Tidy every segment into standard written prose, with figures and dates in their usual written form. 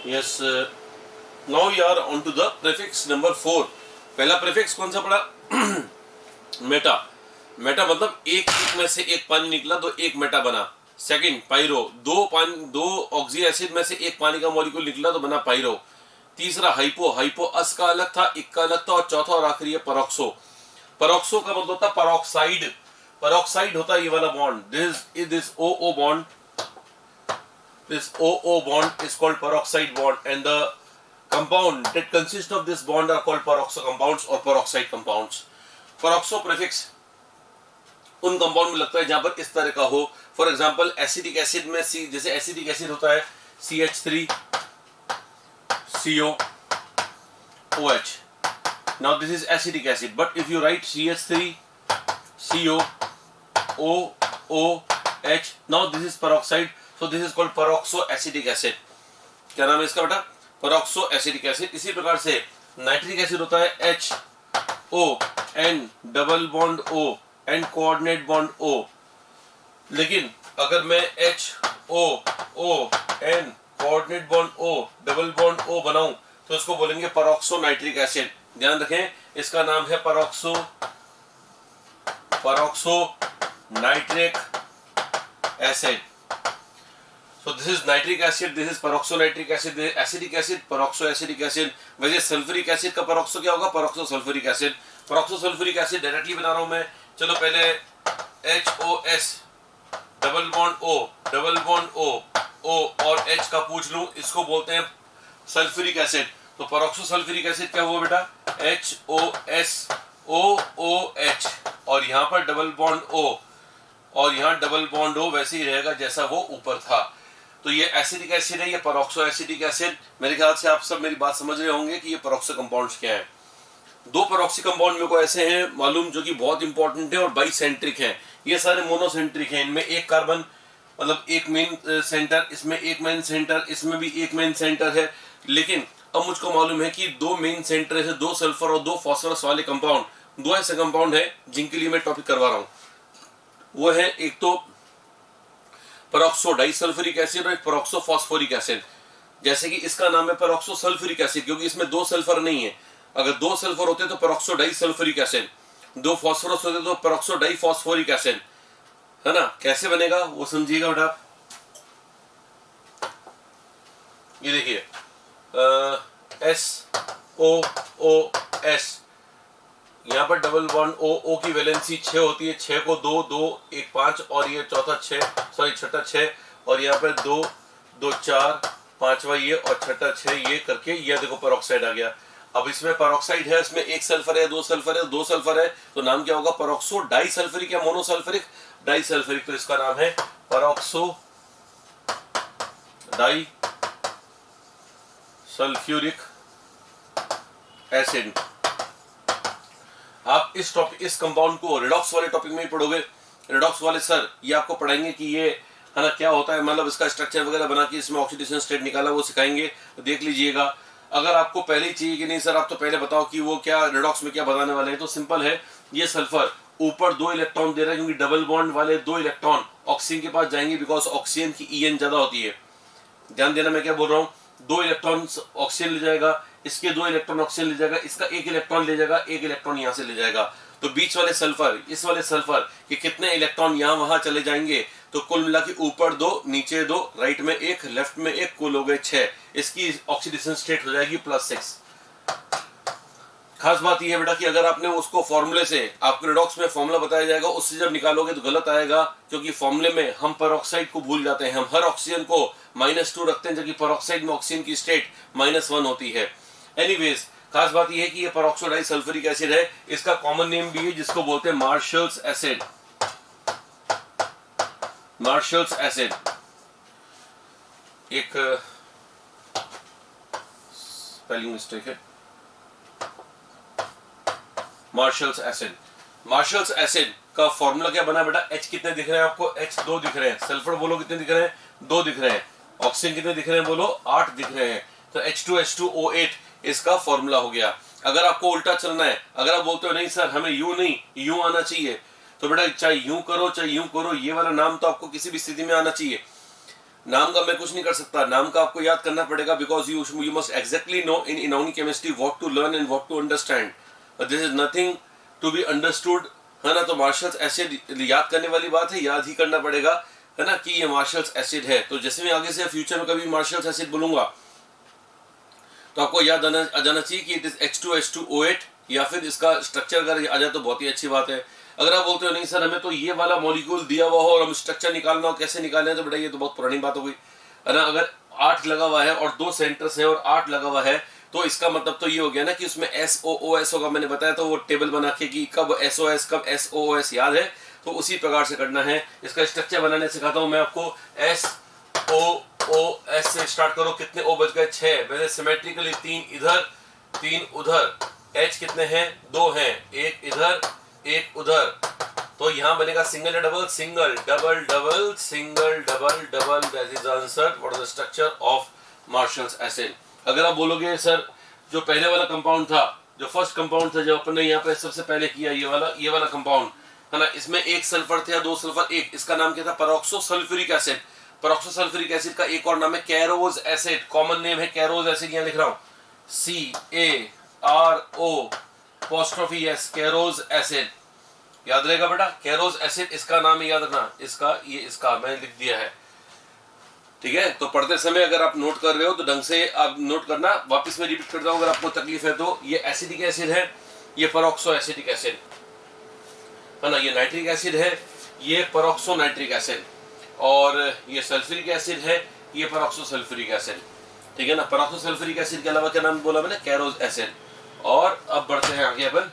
Yes, now we are on to the prefix number 4। पहला prefix कौन सा पड़ा? मेटा। मेटा मतलब एक में से एक पानी निकला तो एक मेटा बना। सेकंड पाइरो, दो ऑक्सी एसिड में से एक पानी का मॉलिक्यूल निकला तो बना पाइरो। तीसरा हाइपो, हाइपो अस का अलग था, इक का अलग था। और चौथा और आखिरी है परोक्सो। परोक्सो का मतलब होता है परोक्साइड। परोक्साइड होता है ये वाला bond, this O bond, this OO bond is called peroxide bond, and the compound that consists of this bond are called peroxo compounds or peroxide compounds. Peroxo prefix उन कंपाउंड में लगता है जहां पर इस तरह का हो। फॉर एग्जांपल एसिडिक एसिड में सी, जैसे एसिडिक एसिड होता है CH3COOH। Now this is acidic acid, but if you right CH3COOH, now this is peroxide, so this is called peroxo acidic acid। क्या नाम है इसका बेटा? peroxo acidic acid। इसी प्रकार से नाइट्रिक एसिड होता है HON double bond O and coordinate bond O। लेकिन अगर मैं HOON coordinate bond O double bond O बनाऊं तो इसको बोलेंगे peroxo नाइट्रिक एसिड। ध्यान रखें, इसका नाम है peroxo nitric acid. So this is nitric acid, this is peroxonitric acid, this is acidic acid, peroxoacidic acid। वैसे सल्फ्यूरिक एसिड का peroxo क्या होगा? peroxosulfuric acid। peroxosulfuric acid directly बना रहा हूं मैं। चलो पहले HOS डबल बॉन्ड O और H का पूछ लूं, इसको बोलते हैं सल्फ्यूरिक एसिड। तो peroxosulfuric एसिड क्या हुआ बेटा? HOSOOH और यहाँ पर डबल बॉन्ड O और यहाँ डबल बॉन्ड O वैसे ही रहेगा जैसा वो ऊपर था। तो ये एसिडिक एसिड है, ये पेरोक्सो एसिडिक एसिड। मेरे ख्याल से आप सब मेरी बात समझ रहे होंगे कि ये पेरोक्सो कंपाउंड्स क्या है। दो पेरोक्सी कंपाउंड मेरे को ऐसे हैं मालूम जो कि बहुत इंपॉर्टेंट है और बाइसेंट्रिक हैं। ये सारे मोनोसेंट्रिक हैं। इनमें एक कार्बन मतलब एक मेन सेंटर, इसमें एक मेन सेंटर, इसमें भी एक मेन सेंटर है। लेकिन अब मुझको मालूम है कि दो मेन सेंटर है, दो सल्फर और दो फॉस्फोरस वाले कंपाउंड, दो ऐसे कंपाउंड है जिनके लिए मैं टॉपिक करवा रहा हूँ। वो है एक तो पेरोक्सो डाइसल्फ्यूरिक एसिड और एक पेरोक्सो फॉस्फोरिक एसिड। जैसे कि इसका नाम है पेरोक्सो सल्फ्यूरिक एसिड क्योंकि इसमें दो सल्फर नहीं है। अगर दो सल्फर होते तो पेरोक्सो डाइसल्फ्यूरिक एसिड, दो फॉस्फोरस होते तो पेरोक्सो डाइफॉस्फोरिक एसिड, है ना। कैसे बनेगा वो समझिएगा बेटा। ये देखिए SOOS, यहाँ पर डबल बॉन्ड O की वैलेंसी 6 होती है। 6 को 2 2 1 5 और ये चौथा 6, सॉरी छठा 6 और यहाँ पर 2 2 4 पांचवा ये और छठा 6 ये करके ये देखो पेरोक्साइड आ गया। अब इसमें पेरोक्साइड है, इसमें एक सल्फर है, दो सल्फर है, दो सल्फर है, तो नाम क्या होगा? पेरोक्सो डाइसल्फ्यूरिक या मोनोसल्फ्यूरिक? डाइसल्फ्यूरिक। तो इसका नाम है पेरोक्सो डाइसल्फ्यूरिक एसिड। आप इस कंपाउंड को रिडॉक्स वाले टॉपिक में ही पढ़ोगे। रिडॉक्स वाले सर ये आपको पढ़ाएंगे कि ये है ना क्या होता है, मतलब इसका स्ट्रक्चर वगैरह बना के इसमें ऑक्सीडेशन स्टेट निकाला वो सिखाएंगे, तो देख लीजिएगा। अगर आपको पहले ही चाहिए कि नहीं सर आप तो पहले बताओ कि वो क्या रिडॉक्स में क्या बताने वाले हैं, तो सिंपल है। ये सल्फर ऊपर 2 इलेक्ट्रॉन दे रहा है क्योंकि डबल बॉन्ड वाले 2 इलेक्ट्रॉन ऑक्सीजन के पास जाएंगे बिकॉज ऑक्सीजन की EN ज्यादा होती है। ध्यान देना मैं क्या बोल रहा हूँ। 2 इलेक्ट्रॉन ऑक्सीजन ले जाएगा, इसके 2 इलेक्ट्रॉन ऑक्सीजन ले जाएगा, इसका 1 इलेक्ट्रॉन ले जाएगा, 1 इलेक्ट्रॉन यहाँ से ले जाएगा। तो बीच वाले सल्फर, इस वाले सल्फर के कितने इलेक्ट्रॉन यहाँ वहां चले जाएंगे, तो कुल मिला के ऊपर 2 नीचे 2 राइट में 1 लेफ्ट में 1 कुल हो गए 6। इसकी ऑक्सीडेशन स्टेट हो जाएगी +6। खास बात यह है बेटा कि अगर आपने उसको फॉर्मूले से, आपको रिडॉक्स में फॉर्मूला बताया जाएगा, उससे जब निकालोगे तो गलत आएगा क्योंकि फॉर्मूले में हम पेरोक्साइड को भूल जाते हैं। हम हर ऑक्सीजन को -2 रखते हैं जबकि पेरोक्साइड में ऑक्सीजन की स्टेट -1 होती है। एनीवेज खास बात यह है कि ये पेरोक्सो डाइसल्फ्यूरिक एसिड है। इसका कॉमन नेम भी है जिसको बोलते हैं मार्शल्स एसिड। मार्शल्स एसिड एक स्पेलिंग मिस्टेक है। मार्शल्स एसिड, मार्शल्स एसिड का फॉर्मूला क्या बना बेटा? H कितने दिख रहे हैं आपको? H 2 दिख रहे हैं। सल्फर बोलो कितने दिख रहे हैं? 2 दिख रहे हैं। ऑक्सीजन कितने दिख रहे हैं? बोलो 8 दिख रहे हैं। तो H2H2O8 इसका फॉर्मूला हो गया। अगर आपको उल्टा चलना है, अगर आप बोलते हो नहीं सर हमें यूं नहीं यूं आना चाहिए, तो बेटा चाहे यूं करो चाहे यूं करो, ये वाला नाम तो आपको किसी भी स्थिति में आना चाहिए। नाम का मैं कुछ नहीं कर सकता, नाम का आपको याद करना पड़ेगा, because you must exactly know in inorganic chemistry what to learn and what to understand, this is nothing to be understood, है ना। तो मार्शल्स एसिड याद करने वाली बात है, याद ही करना पड़ेगा, है ना, कि ये मार्शल्स एसिड है। तो जैसे मैं आगे से फ्यूचर में कभी मार्शल्स एसिड बोलूंगा तो आपको याद आ जाना चाहिए कि इट इज H2H2O8, या फिर इसका स्ट्रक्चर अगर आ जाए तो बहुत ही अच्छी बात है। अगर आप बोलते हो नहीं सर हमें तो ये वाला मॉलिक्यूल दिया हुआ हो और हम स्ट्रक्चर निकालना हो, कैसे निकालना है, तो बेटा ये तो बहुत पुरानी बात हो गई, है ना। अगर 8 लगा हुआ है और 2 सेंटर्स है और 8 लगा हुआ है, तो इसका मतलब तो ये हो गया ना कि उसमें SOOS होगा, मैंने बताया तो वो टेबल बना के कि कब SOS कब SOOS याद है, तो उसी प्रकार से करना है। इसका स्ट्रक्चर बनाने सिखाता हूँ मैं आपको। SOOS से स्टार्ट करो, कितने O बच गए 6, वैसे सिमेट्रिकली 3 इधर 3 उधर, H कितने हैं 2 हैं, 1 इधर 1 उधर, तो यहाँ बनेगा सिंगल या double, single double double single double double, that is answer what is the structure of marshals acid. अगर आप बोलोगे सर जो पहले वाला कंपाउंड था, जो फर्स्ट कंपाउंड था, जो अपन ने यहाँ पे सबसे पहले किया, ये वाला कंपाउंड है ना, इसमें 1 सल्फर थे या 2 सल्फर, इसका नाम क्या था, peroxo sulphuric acid. Peroxo sulphuric acid का एक और नाम है कैरोज एसिड, कॉमन नेम है कैरोज एसिड, यहाँ लिख रहा हूँ CARO कैरोज एसिड, याद रहेगा बेटा, कैरोज एसिड इसका नाम है, याद रखना, इसका मैंने लिख दिया है, ठीक है। तो पढ़ते समय अगर आप नोट कर रहे हो तो ढंग से आप नोट करना, वापस मैं रिपीट करता हूँ अगर आपको तकलीफ है तो। ये एसिडिक एसिड है, ये पेरोक्सो एसिडिक एसिड, है ना, ये नाइट्रिक एसिड है, ये पेरोक्सो नाइट्रिक एसिड, और ये सल्फ्यूरिक एसिड है, ये पेरोक्सो सल्फ्यूरिक एसिड, ठीक है ना। पेरोक्सो सल्फ्यूरिक एसिड के अलावा क्या नाम बोला मैंने, कैरोज एसिड। और अब बढ़ते हैं आगे अपन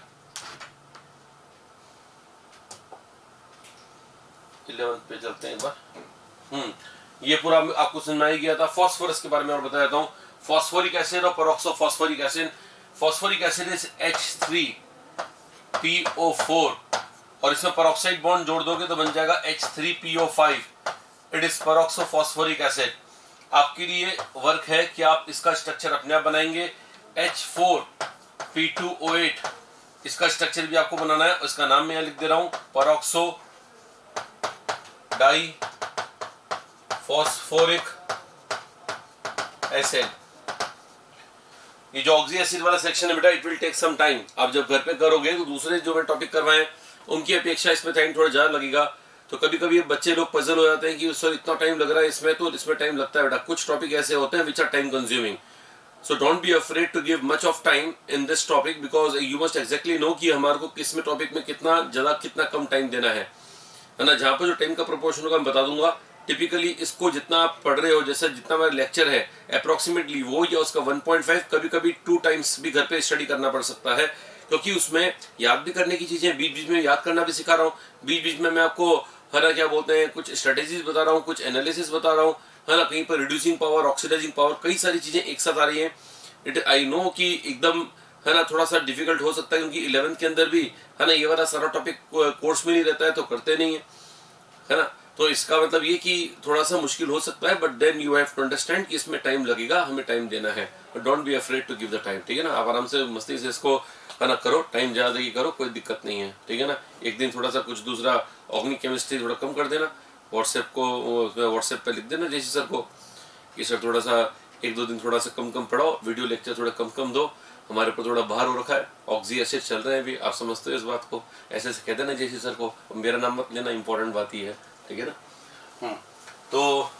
11 पे चलते हैं एक बार। ये पूरा आपको समझ में आ गया था। फॉस्फोरस के बारे में और बता देता हूँ, फॉस्फोरिक एसिड और peroxo phosphoric acid. Phosphoric acid is H3PO4, और इसमें पेरोक्साइड बॉन्ड जोड़ दोगे तो बन जाएगा H3PO5, it is peroxo phosphoric acid. आपके लिए वर्क है कि आप इसका स्ट्रक्चर अपने आप बनाएंगे, H4P2O8, इसका स्ट्रक्चर भी आपको बनाना है, इसका नाम मैं लिख दे रहा हूं, पेरोक्सो डाई फॉस्फोरिक एसिड। ये जो ऑक्सी एसिड वाला सेक्शन है बेटा, it will take some time, आप जब घर पे करोगे तो दूसरे जो मैं टॉपिक करवाएं उनकी अपेक्षा इसमें टाइम थोड़ा ज्यादा लगेगा। तो कभी कभी बच्चे लोग पजल हो जाते हैं कि सर इतना टाइम लग रहा है इसमें, तो इसमें टाइम लगता है बेटा। कुछ टॉपिक ऐसे होते हैं which are time consuming, so don't be afraid to give much of time in this topic, because you must exactly know कि हमारे को किस में टॉपिक में कितना ज्यादा कितना कम टाइम देना है ना। जहाँ पर जो टाइम का प्रोपोर्शन होगा मैं बता दूंगा। टिपिकली इसको जितना आप पढ़ रहे हो, जैसे जितना मेरा लेक्चर है अप्रोक्सीमेटली वो या उसका 1.5, कभी कभी 2 टाइम्स भी घर पे स्टडी करना पड़ सकता है, क्योंकि उसमें याद भी करने की चीजें, बीच बीच में याद करना भी सिखा रहा हूँ, बीच बीच में मैं आपको है ना क्या बोलते हैं कुछ स्ट्रेटेजीज बता रहा हूँ, कुछ एनालिसिस बता रहा हूँ, है ना, कहीं पर रिड्यूसिंग पावर, ऑक्सीडाइजिंग पावर, कई सारी चीजें एक साथ आ रही हैं। इट आई नो कि एकदम है ना थोड़ा सा डिफिकल्ट हो सकता है, क्योंकि 11th के अंदर भी है ना ये वाला सारा टॉपिक कोर्स में नहीं रहता है, तो करते नहीं है ना। तो इसका मतलब ये कि थोड़ा सा मुश्किल हो सकता है, but then you have to understand कि इसमें टाइम लगेगा, हमें टाइम देना है, don't be afraid to give the time, ठीक है ना। आप आराम से मस्ती से इसको है ना करो, टाइम ज़्यादा ही करो, कोई दिक्कत नहीं है, ठीक है ना। एक दिन थोड़ा सा कुछ दूसरा ऑर्गेनिक केमिस्ट्री थोड़ा कम कर देना, व्हाट्सएप पे लिख देना जैसे सर को कि सर थोड़ा सा 1-2 दिन थोड़ा सा कम पढ़ाओ, वीडियो लेक्चर थोड़ा कम दो, हमारे ऊपर थोड़ा भार हो रखा है, ऑक्सी एसिड चल रहे हैं अभी, आप समझते हो इस बात को, ऐसे कह देना जैसे सर को, मेरा नाम मत लेना, इंपॉर्टेंट बात ही है, ठीक है ना। तो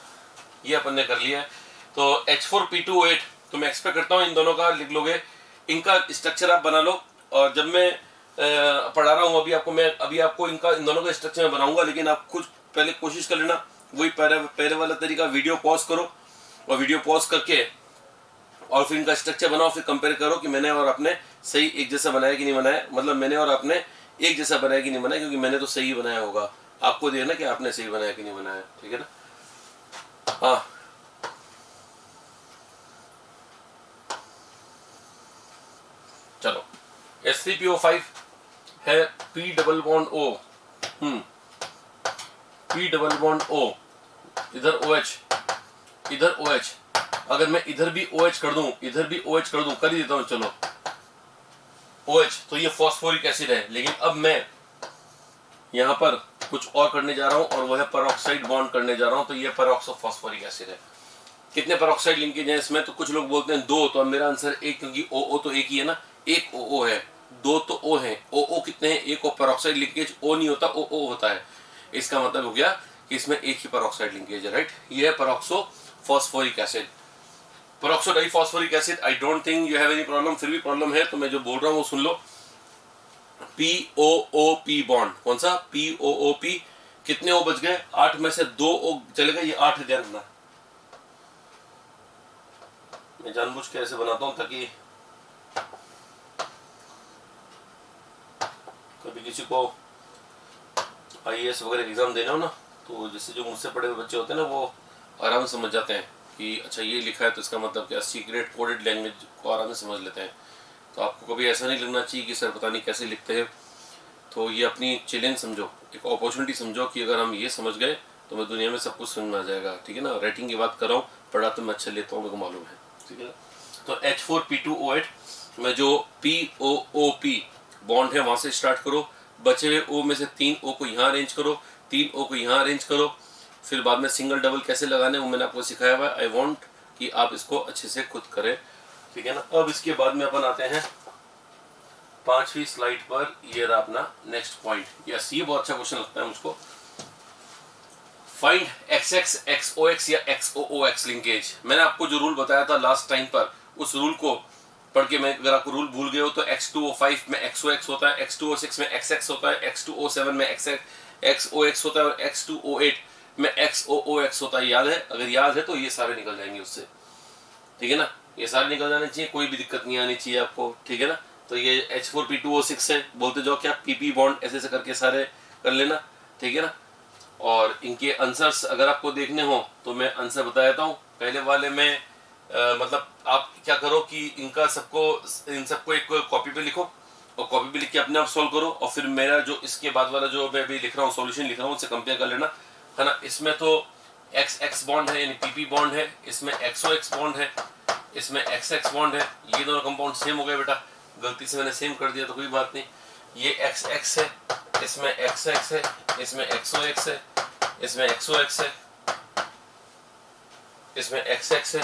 ये अपन ने कर लिया है। तो H4P2O8 तो मैं एक्सपेक्ट करता हूँ इन दोनों का लिख लोगे, इनका स्ट्रक्चर आप बना लो, और जब मैं पढ़ा रहा हूँ अभी आपको इन दोनों का स्ट्रक्चर मैं बनाऊंगा, लेकिन आप खुद पहले कोशिश कर लेना, वही पहले वाला तरीका, वीडियो पॉज करो और वीडियो पॉज करके और फिर इनका स्ट्रक्चर बनाओ, फिर कंपेयर करो कि मैंने और आपने सही एक जैसा बनाया कि नहीं बनाया, मतलब मैंने और आपने एक जैसा बनाया कि नहीं बनाया, क्योंकि मैंने तो सही बनाया होगा, आपको देखना कि आपने सही बनाया कि नहीं बनाया, ठीक है ना। हाँ चलो, H3PO5 है, P double bond O, P double bond O, इधर OH, इधर OH, अगर मैं इधर भी OH कर दूं, इधर भी OH कर दूं, कर ही देता हूं, चलो OH, तो ये फॉस्फोरिक एसिड है। लेकिन अब मैं यहां पर कुछ और करने जा रहा हूँ और वह है पेरोक्साइड बॉन्ड करने जा रहा हूँ। तो ये पेरोक्सो फास्फोरिक एसिड है। कितने पेरोक्साइड लिंकेज हैं इसमें? तो कुछ लोग बोलते हैं 2, तो अब मेरा आंसर 1, क्योंकि ओ तो एक ही है ना, एक ओ है, 2 तो ओ है। ओ कितने हैं? एक ओ पेरोक्साइड लिंकेज ओ नहीं होता, ओ होता है। इसका मतलब हो गया कि इसमें एक ही पेरोक्साइड लिंकेज है, राइट। ये है peroxo phosphoric acid. Peroxo diphosphoric acid, I don't think you have any problem. फिर भी प्रॉब्लम है तो मैं जो बोल रहा हूँ वो सुन लो। POOP बॉन्ड, कौन सा? POOP। कितने ओ बच गए? 8 में से 2 ओ चले गए, ये 8 ध्यान रखना। मैं जानबूझ के ऐसे बनाता हूं ताकि कभी किसी को IAS वगैरह एग्जाम देना हो ना, तो जैसे जो मुझसे पढ़े हुए बच्चे होते हैं ना, वो आराम से समझ जाते हैं कि अच्छा ये लिखा है तो इसका मतलब क्या, सीक्रेट कोडेड लैंग्वेज को आराम से समझ लेते हैं। तो आपको कभी ऐसा नहीं लगना चाहिए कि सर पता नहीं कैसे लिखते हैं। तो ये अपनी चैलेंज समझो, एक अपॉर्चुनिटी समझो कि अगर हम ये समझ गए तो मैं दुनिया में सब कुछ समझ में आ जाएगा, ठीक है ना। राइटिंग की बात कर रहा हूँ, पढ़ा तो मैं अच्छा लेता हूँ, मेरे को मालूम है, ठीक है ना। तो H4P2O8 में जो POOP बॉन्ड है वहाँ से स्टार्ट करो। बचे हुए O में से 3 O को यहाँ अरेंज करो, 3 O को यहाँ अरेंज करो। फिर बाद में सिंगल डबल कैसे लगाने वो मैंने आपको सिखाया हुआ है। आई वॉन्ट कि आप इसको अच्छे से खुद करें, ठीक है ना। अब इसके बाद में अपन आते हैं 5वीं स्लाइड पर। ये रहा अपना नेक्स्ट पॉइंट। यस, ये बहुत अच्छा क्वेश्चन लगता है मुझको। फाइंड XX, XOX या XOOX लिंकेज। मैंने आपको जो रूल बताया था लास्ट टाइम पर, उस रूल को पढ़ के, मैं अगर आपको रूल भूल गए हो तो X2O5 में XOX होता है, X2O6 में XX होता है, X2O7 में XOX होता है और X2O8 में XOOX होता है। याद है? अगर याद है तो ये सारे निकल जाएंगे उससे, ठीक है ना। ये सारे निकल जाने चाहिए, कोई भी दिक्कत नहीं आनी चाहिए आपको, ठीक है ना। तो ये H4P2O6 है, बोलते जाओ क्या, PP बॉन्ड ऐसे ऐसे करके सारे कर लेना, ठीक है ना। और इनके आंसर्स अगर आपको देखने हो तो मैं आंसर बता देता हूँ। पहले वाले में मतलब आप क्या करो कि इनका इन सबको एक कॉपी पे लिखो और कॉपी पे लिख के अपने आप सॉल्व करो, और फिर मेरा जो इसके बाद वाला जो मैं अभी लिख रहा हूँ, सॉल्यूशन लिख रहा हूँ, उससे कंपेयर कर लेना, है ना। इसमें तो XX बॉन्ड है यानी PP बॉन्ड है, इसमें XOX बॉन्ड है, इसमें XX बॉन्ड है। ये दोनों कंपाउंड सेम हो गए बेटा, गलती से मैंने सेम कर दिया तो कोई बात नहीं। ये XX है, इसमें XX है, इसमें XOX है, इसमें XOX है, इसमें XX है।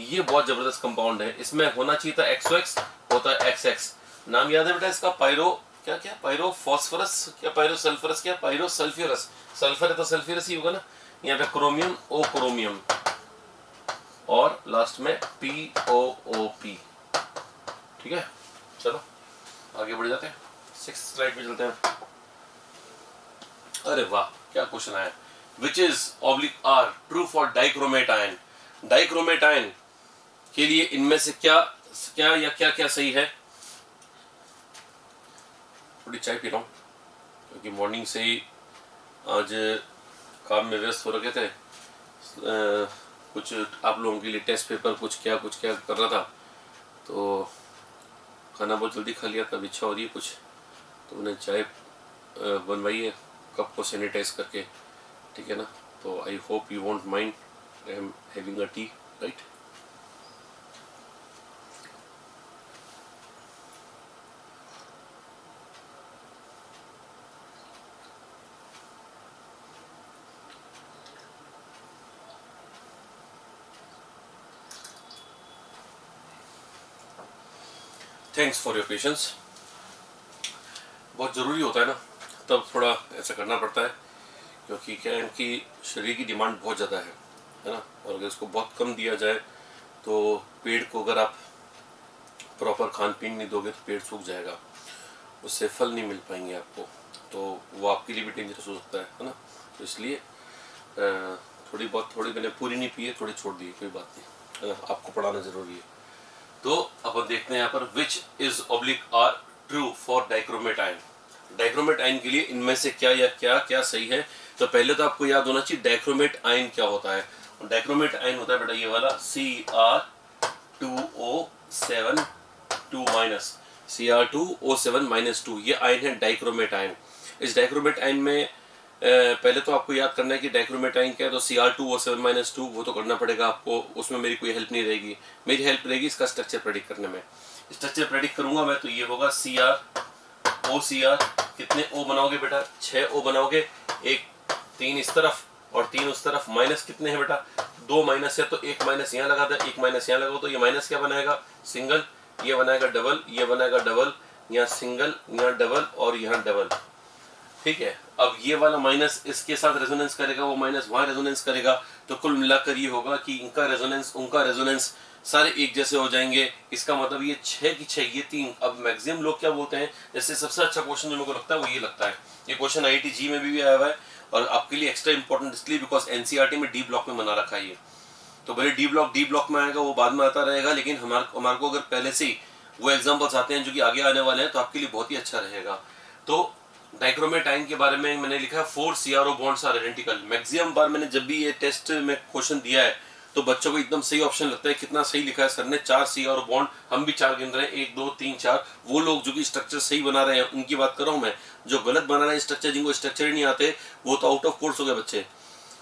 ये बहुत जबरदस्त कंपाउंड है। इसमें होना चाहिए था XOX, होता है XX। नाम याद है बेटा इसका? पायरो क्या क्या, पायरो फॉस्फोरस क्या, पायरो सल्फरस क्या, पायरो सल्फ्यूरस। सल्फर है तो सल्फ्यूरस ही होगा ना। यहाँ पे क्रोमियम, ओ क्रोमियम, और लास्ट में POOP, ठीक है। चलो आगे बढ़ जाते हैं, 6th स्लाइड पे चलते हैं। अरे वाह, क्या क्वेश्चन आया। Which is /R true for dichromate ion. Dichromate ion के लिए इनमें से क्या क्या सही है। थोड़ी चाय पी रहा हूँ क्योंकि मॉर्निंग से ही आज काम में व्यस्त हो रखे थे। कुछ आप लोगों के लिए टेस्ट पेपर कुछ क्या कर रहा था, तो खाना बहुत जल्दी खा लिया, तब इच्छा हो रही है कुछ, तो मैंने चाय बनवाई है कप को सैनिटाइज करके, ठीक है ना। तो I hope you won't mind I am having a T, right. Thanks for your patience. बहुत ज़रूरी होता है ना, तब थोड़ा ऐसा करना पड़ता है, क्योंकि क्या है कि शरीर की डिमांड बहुत ज़्यादा है ना। और अगर इसको बहुत कम दिया जाए तो पेड़ को अगर आप प्रॉपर खान पीन नहीं दोगे तो पेड़ सूख जाएगा, उससे फल नहीं मिल पाएंगे आपको, तो वो आपके लिए भी डेंजरस हो सकता है ना। तो इसलिए थोड़ी मैंने पूरी नहीं पी है, थोड़ी छोड़ दी, कोई बात नहीं, है ना। आपको पढ़ाना ज़रूरी है। तो अपन देखते हैं यहाँ पर which is /R true for dichromate ion. Dichromate ion के लिए इनमें से क्या सही है। तो पहले तो आपको याद होना चाहिए डाइक्रोमेट आयन क्या होता है। डाइक्रोमेट आयन होता है बेटा ये वाला Cr2O7 2-, ये आयन है डाइक्रोमेट आयन। इस डाइक्रोमेट आयन में पहले तो आपको याद करना है कि डाइक्रोमेट आयन क्या है। तो Cr2O7-2 वो तो करना पड़ेगा आपको, उसमें मेरी कोई हेल्प नहीं रहेगी, मेरी हेल्प रहेगी इसका स्ट्रक्चर प्रेडिक्ट करने में। स्ट्रक्चर प्रेडिक्ट करूंगा मैं तो ये होगा CrOCr कितने O बनाओगे बेटा? 6 O बनाओगे, एक 3 इस तरफ और 3 उस तरफ। माइनस कितने हैं बेटा? 2 माइनस है, तो एक माइनस यहाँ लगा दे, एक माइनस यहाँ लगाओ, तो ये माइनस क्या बनाएगा? सिंगल, ये बनाएगा डबल, ये बनाएगा डबल, यहाँ सिंगल, यहाँ डबल और यहाँ डबल। ठीक है, अब ये वाला माइनस इसके साथ रेजोनेंस करेगा, वो माइनस वहां रेजोनेंस करेगा, तो कुल मिलाकर ये होगा कि इनका रेजोनेंस उनका रेजोनेंस सारे एक जैसे हो जाएंगे। इसका मतलब ये 6 की 6, ये 3। अब मैक्सिमम लोग क्या बोलते हैं, जैसे सबसे अच्छा क्वेश्चन जो मेरे को लगता है वो ये लगता है, ये क्वेश्चन IIT जी में भी आया हुआ है और आपके लिए एक्स्ट्रा इंपॉर्टेंट इसलिए बिकॉज NCERT में डी ब्लॉक में बना रखा है ये। तो भले डी ब्लॉक में आएगा, वो बाद में आता रहेगा, लेकिन हमारे को अगर पहले से ही वो एग्जाम्पल्स आते हैं जो कि आगे आने वाले हैं, तो आपके लिए बहुत ही अच्छा रहेगा। तो डाइक्रोमेटाइन के बारे में मैंने लिखा है 4 CRO bonds are identical. Maximum बार मैंने जब भी ये टेस्ट में क्वेश्चन दिया है तो बच्चों को एकदम सही ऑप्शन लगता है। कितना सही लिखा है सर ने, 4 CRO बॉन्ड, हम भी 4 गिन रहे हैं, 1 2 3 4। वो लोग जो कि स्ट्रक्चर सही बना रहे हैं उनकी बात कर रहा हूँ मैं, जो गलत बना रहे हैं स्ट्रक्चर, जिनको स्ट्रक्चर ही नहीं आते, वो तो आउट ऑफ कोर्स हो गए बच्चे।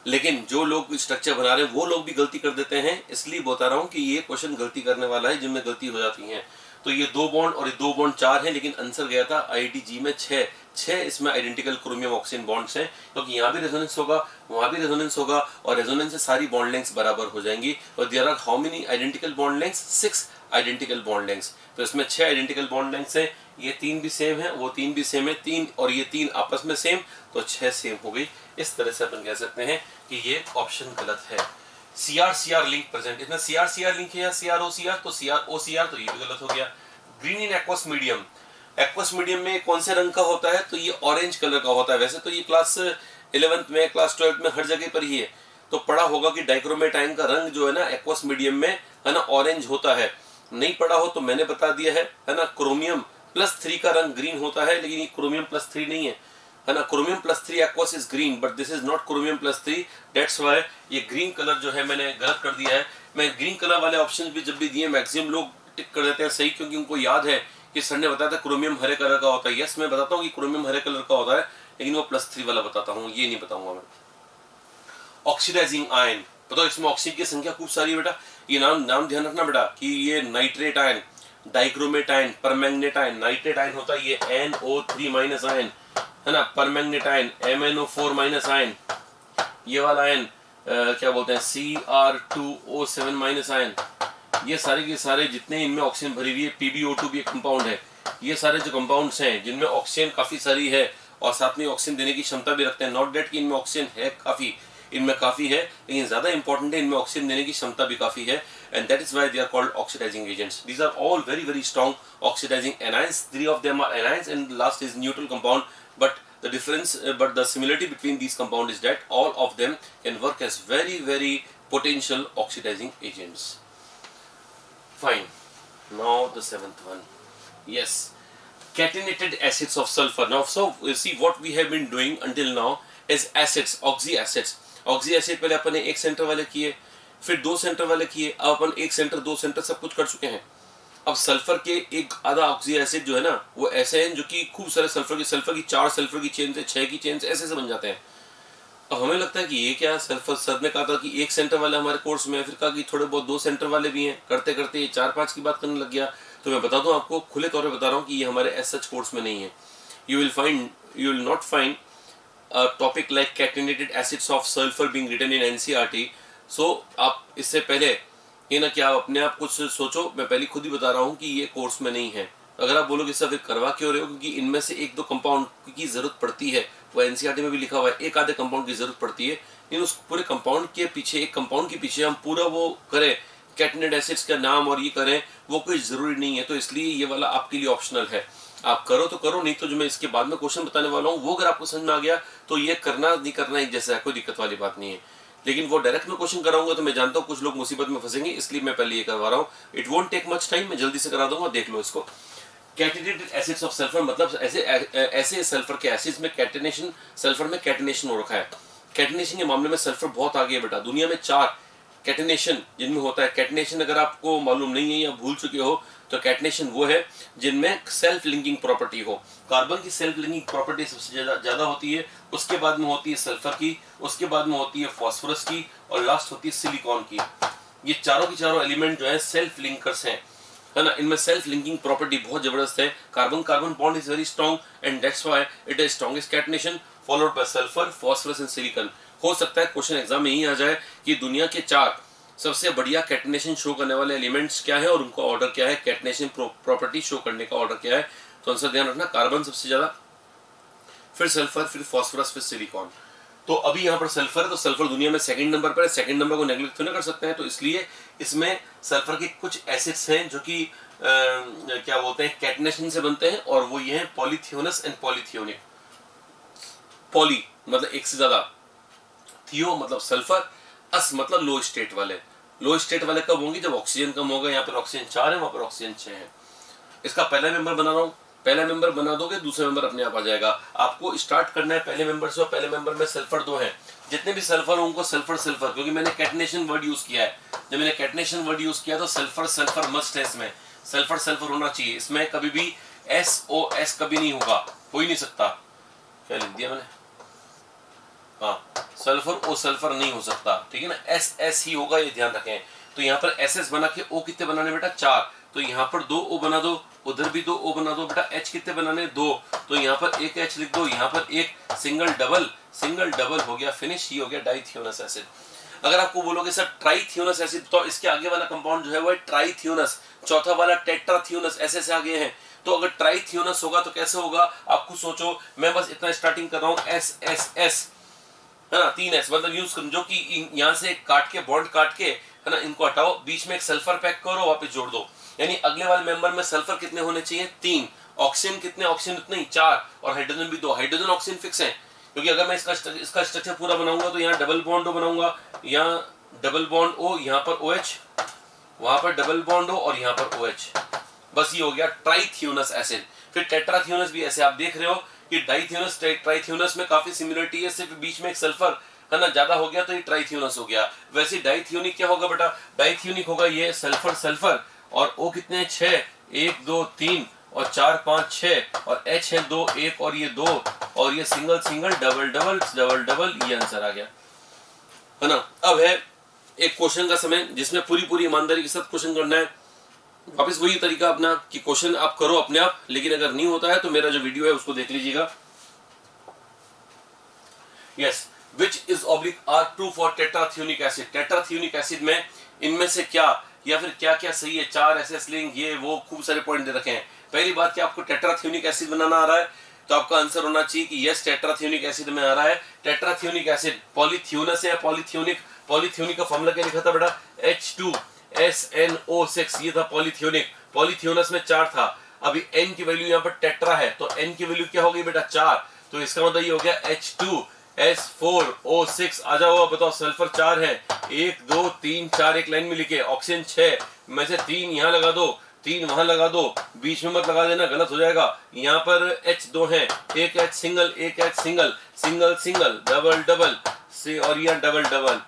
लेकिन जो लोग स्ट्रक्चर बना रहे हैं वो लोग भी गलती कर देते हैं, इसलिए बता रहा हूँ कि ये क्वेश्चन गलती करने वाला है, जिनमें गलती हो जाती है। तो ये 2 बॉन्ड और ये 2 बॉन्ड 4 है, लेकिन आंसर गया था IIT जी में 6 इसमें आइडेंटिकल क्रोमियम ऑक्सीजन बॉन्ड्स हैं, क्योंकि यहाँ भी रेजोनेंस होगा, वहां भी रेजोनेंस होगा, और रेजोनेंस से सारी बॉन्ड लेंथ्स बराबर हो जाएंगी। और there are how many identical bond lengths? 6 identical bond lengths. तो इसमें 6 आइडेंटिकल बॉन्ड लेंथ्स हैं, ये 3 भी सेम है, वो 3 भी सेम है, 3 और ये 3 आपस में सेम, तो 6 सेम हो गई। इस तरह से अपन कह सकते हैं कि ये ऑप्शन गलत है। CR लिंक प्रेजेंट, इसमें CR लिंक है या CROCR, तो CROCR, तो ये भी गलत हो गया। Green in aqueous medium, aqueous medium में कौन से रंग का होता है? तो ये ऑरेंज कलर का होता है। वैसे तो ये क्लास 11th में, क्लास 12th में हर जगह पर ही है, तो पढ़ा होगा कि डाइक्रोमेटाइन का रंग जो है ना एक्वस मीडियम में, है ना, ऑरेंज होता है। नहीं पढ़ा हो तो मैंने बता दिया है ना। क्रोमियम +3 का रंग ग्रीन होता है, लेकिन ये क्रोमियम +3 नहीं है ना। Chromium +3 aqueous is green, but this is not chromium +3, that's why ये ग्रीन कलर जो है मैंने गलत कर दिया है। मैं ग्रीन कलर वाले ऑप्शन भी जब भी दिए मैक्सिमम लोग टिक कर देते हैं सही, क्योंकि उनको याद है कि सर ने बताया था क्रोमियम हरे कलर का होता है। यस, मैं बताता हूँ कि क्रोमियम हरे कलर का होता है, लेकिन वो +3 वाला बताता हूँ, ये नहीं बताऊंगा मैं। ऑक्सीडाइजिंग आयन, बताओ इसमें ऑक्सीजन की संख्या खूब सारी है बेटा। ये नाम ध्यान रखना बेटा कि ये नाइट्रेट आयन, डाइक्रोमेटाइन, परमैंगनेटाइन। नाइट्रेट आयन होता है ये NO3- आयन, है ना। परमैंगनेटाइन MnO4- आयन। ये वाला आयन क्या बोलते हैं, Cr2O7- आयन। ये सारे के सारे जितने इनमें ऑक्सीजन भरी हुई है, PbO2 भी एक कंपाउंड है। ये सारे जो कंपाउंड्स हैं जिनमें ऑक्सीजन काफी सारी है और साथ में ऑक्सीजन देने की क्षमता भी रखते हैं, नॉट डेट कि इनमें ऑक्सीजन है काफी, इनमें काफी है, लेकिन ज्यादा इंपॉर्टेंट है इनमें ऑक्सीजन देने की क्षमता भी काफी है, and that is why they are called oxidising agents. These are all very very strong oxidising anions. 3 of them are anions and last is neutral compound, but the similarity between these compounds is that all of them can work as very very potential oxidizing agents. Fine. Now the 7th one. Yes, catenated acids of sulfur. Now, so see what we have been doing until now is acids, oxy acids. Oxy acid पहले अपन ने 1 centre वाले किए, फिर 2 centre वाले किए, अब अपन 1 centre 2 centre सब कुछ कर चुके हैं। अब सल्फर के एक आधा ऑक्सी एसिड जो है ना, वो ऐसे हैं जो कि खूब सारे सल्फर की 4 सल्फर की चेन से 6 की चेन से ऐसे बन जाते हैं। अब हमें लगता है कि ये क्या, सल्फर सर ने कहा था कि 1 सेंटर वाले हमारे कोर्स में, फिर कहा कि थोड़े बहुत 2 सेंटर वाले भी हैं, करते करते ये 4-5 की बात करने लग गया। तो मैं बता दूं आपको, खुले तौर पे बता रहा हूँ कि ये हमारे एज सच कोर्स में नहीं है। You will not find a topic like catenated acids of sulfur being written in NCERT. So आप इससे पहले ये ना क्या आप अपने आप कुछ सोचो, मैं पहले खुद ही बता रहा हूँ कि ये कोर्स में नहीं है। अगर आप बोलोगे सर फिर करवा क्यों रहे हो, क्योंकि इनमें से 1-2 कंपाउंड की जरूरत पड़ती है, वो NCERT में भी लिखा हुआ है, एक आधे कंपाउंड की जरूरत पड़ती है, लेकिन उस पूरे कंपाउंड के पीछे, एक कंपाउंड के पीछे हम पूरा वो करें कैटनेट एसिड्स का नाम और ये करें, वो कोई जरूरी नहीं है। तो इसलिए ये वाला आपके लिए ऑप्शनल है, आप करो तो करो, नहीं तो जो मैं इसके बाद में क्वेश्चन बताने वाला हूँ वो अगर आपको समझ में आ गया तो ये करना नहीं करना एक जैसा है, कोई दिक्कत वाली बात नहीं है। लेकिन वो डायरेक्ट में क्वेश्चन कराऊंगा तो मैं जानता हूँ कुछ लोग मुसीबत में फंसेंगे, इसलिए मैं पहले ये करवा रहा हूँ। It won't take much time, मैं जल्दी से करा दूंगा, देख लो इसको। कैटेनेटेड एसिड्स ऑफ सल्फर मतलब ऐसे सल्फर के एसिड्स में कैटेनेशन, सल्फर में कैटेनेशन हो रखा है। कैटेनेशन के मामले में सल्फर बहुत आगे है बेटा। दुनिया में 4 कैटेनेशन जिनमें होता है। कैटेनेशन अगर आपको मालूम नहीं है या भूल चुके हो तो कैटेनेशन वो है जिनमें सेल्फ लिंकिंग प्रॉपर्टी हो। कार्बन की सेल्फ लिंकिंग प्रॉपर्टी सबसे ज्यादा होती है, उसके बाद में होती है सल्फर की, उसके बाद में होती है फास्फोरस की, और लास्ट होती है सिलिकॉन की। ये चारों के चारों एलिमेंट जो है सेल्फ लिंकर्स हैं, है ना। इनमें सेल्फ लिंकिंग प्रॉपर्टी बहुत जबरदस्त है। Carbon carbon bond is very strong and that's why it is strongest catenation followed by sulphur, phosphorus and silicon. हो सकता है क्वेश्चन एग्जाम में यही आ जाए कि दुनिया के 4 सबसे बढ़िया कैटनेशन शो करने वाले एलिमेंट्स क्या है और उनका ऑर्डर क्या है, कैटनेशन प्रॉपर्टी शो करने का ऑर्डर क्या है। तो आंसर ध्यान रखना, कार्बन सबसे ज्यादा, फिर सल्फर, फिर फॉस्फोरस, फिर सिलिकॉन। तो अभी यहाँ पर सल्फर है, तो सल्फर दुनिया में सेकंड नंबर पर है। सेकंड नंबर को नेग्लेक्ट नहीं कर सकते हैं, तो इसलिए इसमें सल्फर के कुछ एसिड्स हैं जो कि क्या बोलते हैं, कैटनेशन से बनते हैं, और वो ये हैं पॉलीथियोनस एंड पॉलीथियोनिक। पॉली मतलब एक से ज्यादा, थियो मतलब सल्फर, अस मतलब लो स्टेट वाले। लो स्टेट वाले कब होंगे, जब ऑक्सीजन कम होगा। यहाँ पर ऑक्सीजन 4 है, वहां पर ऑक्सीजन 6 है। इसका पहला मेंबर बना रहा हूं, पहला मेंबर बना दोगे दूसरा मेंबर अपने आप आ जाएगा। आपको स्टार्ट करना है पहले मेंबर से, और पहले मेंबर में सल्फर 2 है। जितने भी सल्फर उनको सल्फर सल्फर, क्योंकि मैंने कैटनेशन वर्ड यूज किया है। जब मैंने कैटनेशन वर्ड यूज किया तो सल्फर सल्फर मस्ट है, इसमें सल्फर सल्फर होना चाहिए। इसमें कभी भी SOS कभी नहीं होगा, हो ही नहीं सकता। क्या लिख दिया मैंने, हाँ, सल्फर ओ सल्फर नहीं हो सकता, ठीक है ना, SS ही होगा, ये ध्यान रखें। तो यहाँ पर SS बना के O कितने बनाने बेटा, 4। तो यहाँ पर 2 O बना दो, उधर भी 2 O बना दो बेटा। H कितने बनाने, 2। तो यहाँ पर एक H लिख दो, यहाँ पर एक सिंगल डबल हो गया, फिनिश, ही हो गया डाइथियोनस एसिड। अगर आपको बोलोगे सर ट्राइथियोनस एसिड, तो इसके आगे वाला कंपाउंड जो है वो है ट्राइथियोनस, चौथा वाला टेट्राथियोनस, ऐसे से आगे हैं। तो अगर ट्राइथियोनस होगा तो कैसे होगा, आप खुद सोचो। मैं बस इतना स्टार्टिंग कर रहा हूँ, SSS, है ना, 3 S, मतलब यूज जो कि यहाँ से काट के, बॉन्ड काट के, है ना, इनको हटाओ, बीच में एक सल्फर पैक करो, वापस जोड़ दो। यानी अगले वाले मेंबर में सल्फर कितने होने चाहिए, 3। ऑक्सीजन कितने, ऑक्सीजन उतने ही 4, और हाइड्रोजन भी 2। हाइड्रोजन ऑक्सीजन फिक्स है, क्योंकि अगर मैं इसका स्ट्रक्चर पूरा बनाऊंगा तो यहाँ डबल बॉन्ड O बनाऊंगा, यहाँ डबल बॉन्ड O, यहाँ पर OH, वहां पर डबल बॉन्ड O, और यहाँ पर OH। बस ये हो गया ट्राइथियोनस एसिड। फिर टेट्राथियोनस भी ऐसे, आप देख रहे हो कि डाइथियोनस ट्राइथियोनस में काफी सिमिलरिटी है, सिर्फ बीच में एक सल्फर, है ना, ज्यादा हो गया तो ये ट्राइथियोनस हो गया। वैसे डाइथियोनिक क्या होगा बेटा, डाइथियोनिक होगा ये सल्फर सल्फर, और O कितने हैं, 6, 1 2 3 और 4 5 6, और H है 2, 1 और ये 2, और ये single single double double double double, ये आंसर आ गया, है ना। अब है एक क्वेश्चन का समय, जिसमें पूरी ईमानदारी के साथ क्वेश्चन करना है। वापस वही तरीका अपना कि क्वेश्चन आप करो अपने आप, लेकिन अगर नहीं होता है तो मेरा जो वीडियो है उसको देख लीजिएगा। Yes, which is oblique are true for tetrathionic acid. Tetrathionic acid में इनमें से क्या, या फिर क्या क्या सही है, 4 SS लिंक, ये वो खूब सारे पॉइंट दे रखे हैं। पहली बात कि आपको टेट्राथियोनिक एसिड बनाना आ रहा है, तो आपका आंसर होना चाहिए कि यस, टेट्राथियोनिक एसिड में आ रहा है। टेट्राथियोनिक एसिड पॉलीथियोनस है, पॉलीथियोनिक, पॉलीथियोनिक का फॉर्मूला क्या लिखा था बेटा, H2SNO6, ये था पॉलीथियोनिक। पॉलीथियोनस में 4 था, अभी N की वैल्यू यहाँ पर टेट्रा है, तो N की वैल्यू क्या हो गई बेटा, 4। तो इसका मतलब ये हो गया H2S4O6। आ जाओ, बताओ, सल्फर 4 है, 1 2 3 4 एक लाइन में लिखे। ऑक्सीजन 6 में से 3 यहाँ लगा दो, 3 वहां लगा दो, बीच में मत लगा देना, गलत हो जाएगा। यहाँ पर H2 है, एक H सिंगल, एक H single, single single, double double से, और यह डबल डबल।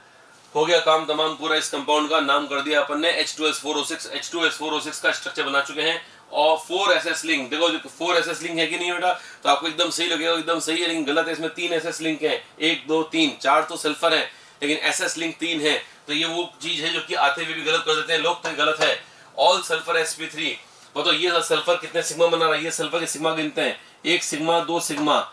हो गया काम तमाम पूरा। इस कंपाउंड का नाम कर दिया अपन ने H2S4O6। H2S4O6 का स्ट्रक्चर बना चुके हैं, और 4 SS लिंक। देखो 4 SS लिंक है कि नहीं बेटा, तो आपको एकदम सही लगेगा, एकदम सही है, लेकिन गलत है। इसमें 3 SS लिंक है, 1 2 3, 4 तो सल्फर है, लेकिन SS लिंक 3 है। तो ये वो चीज है जो कि आते हुए भी गलत कर देते हैं लोग, तो गलत है। All sulphur sp3। तो ये सल्फर कितने सिग्मा बना रहा है, ये सल्फर के सिग्मा गिनते हैं, 1 sigma 2 sigma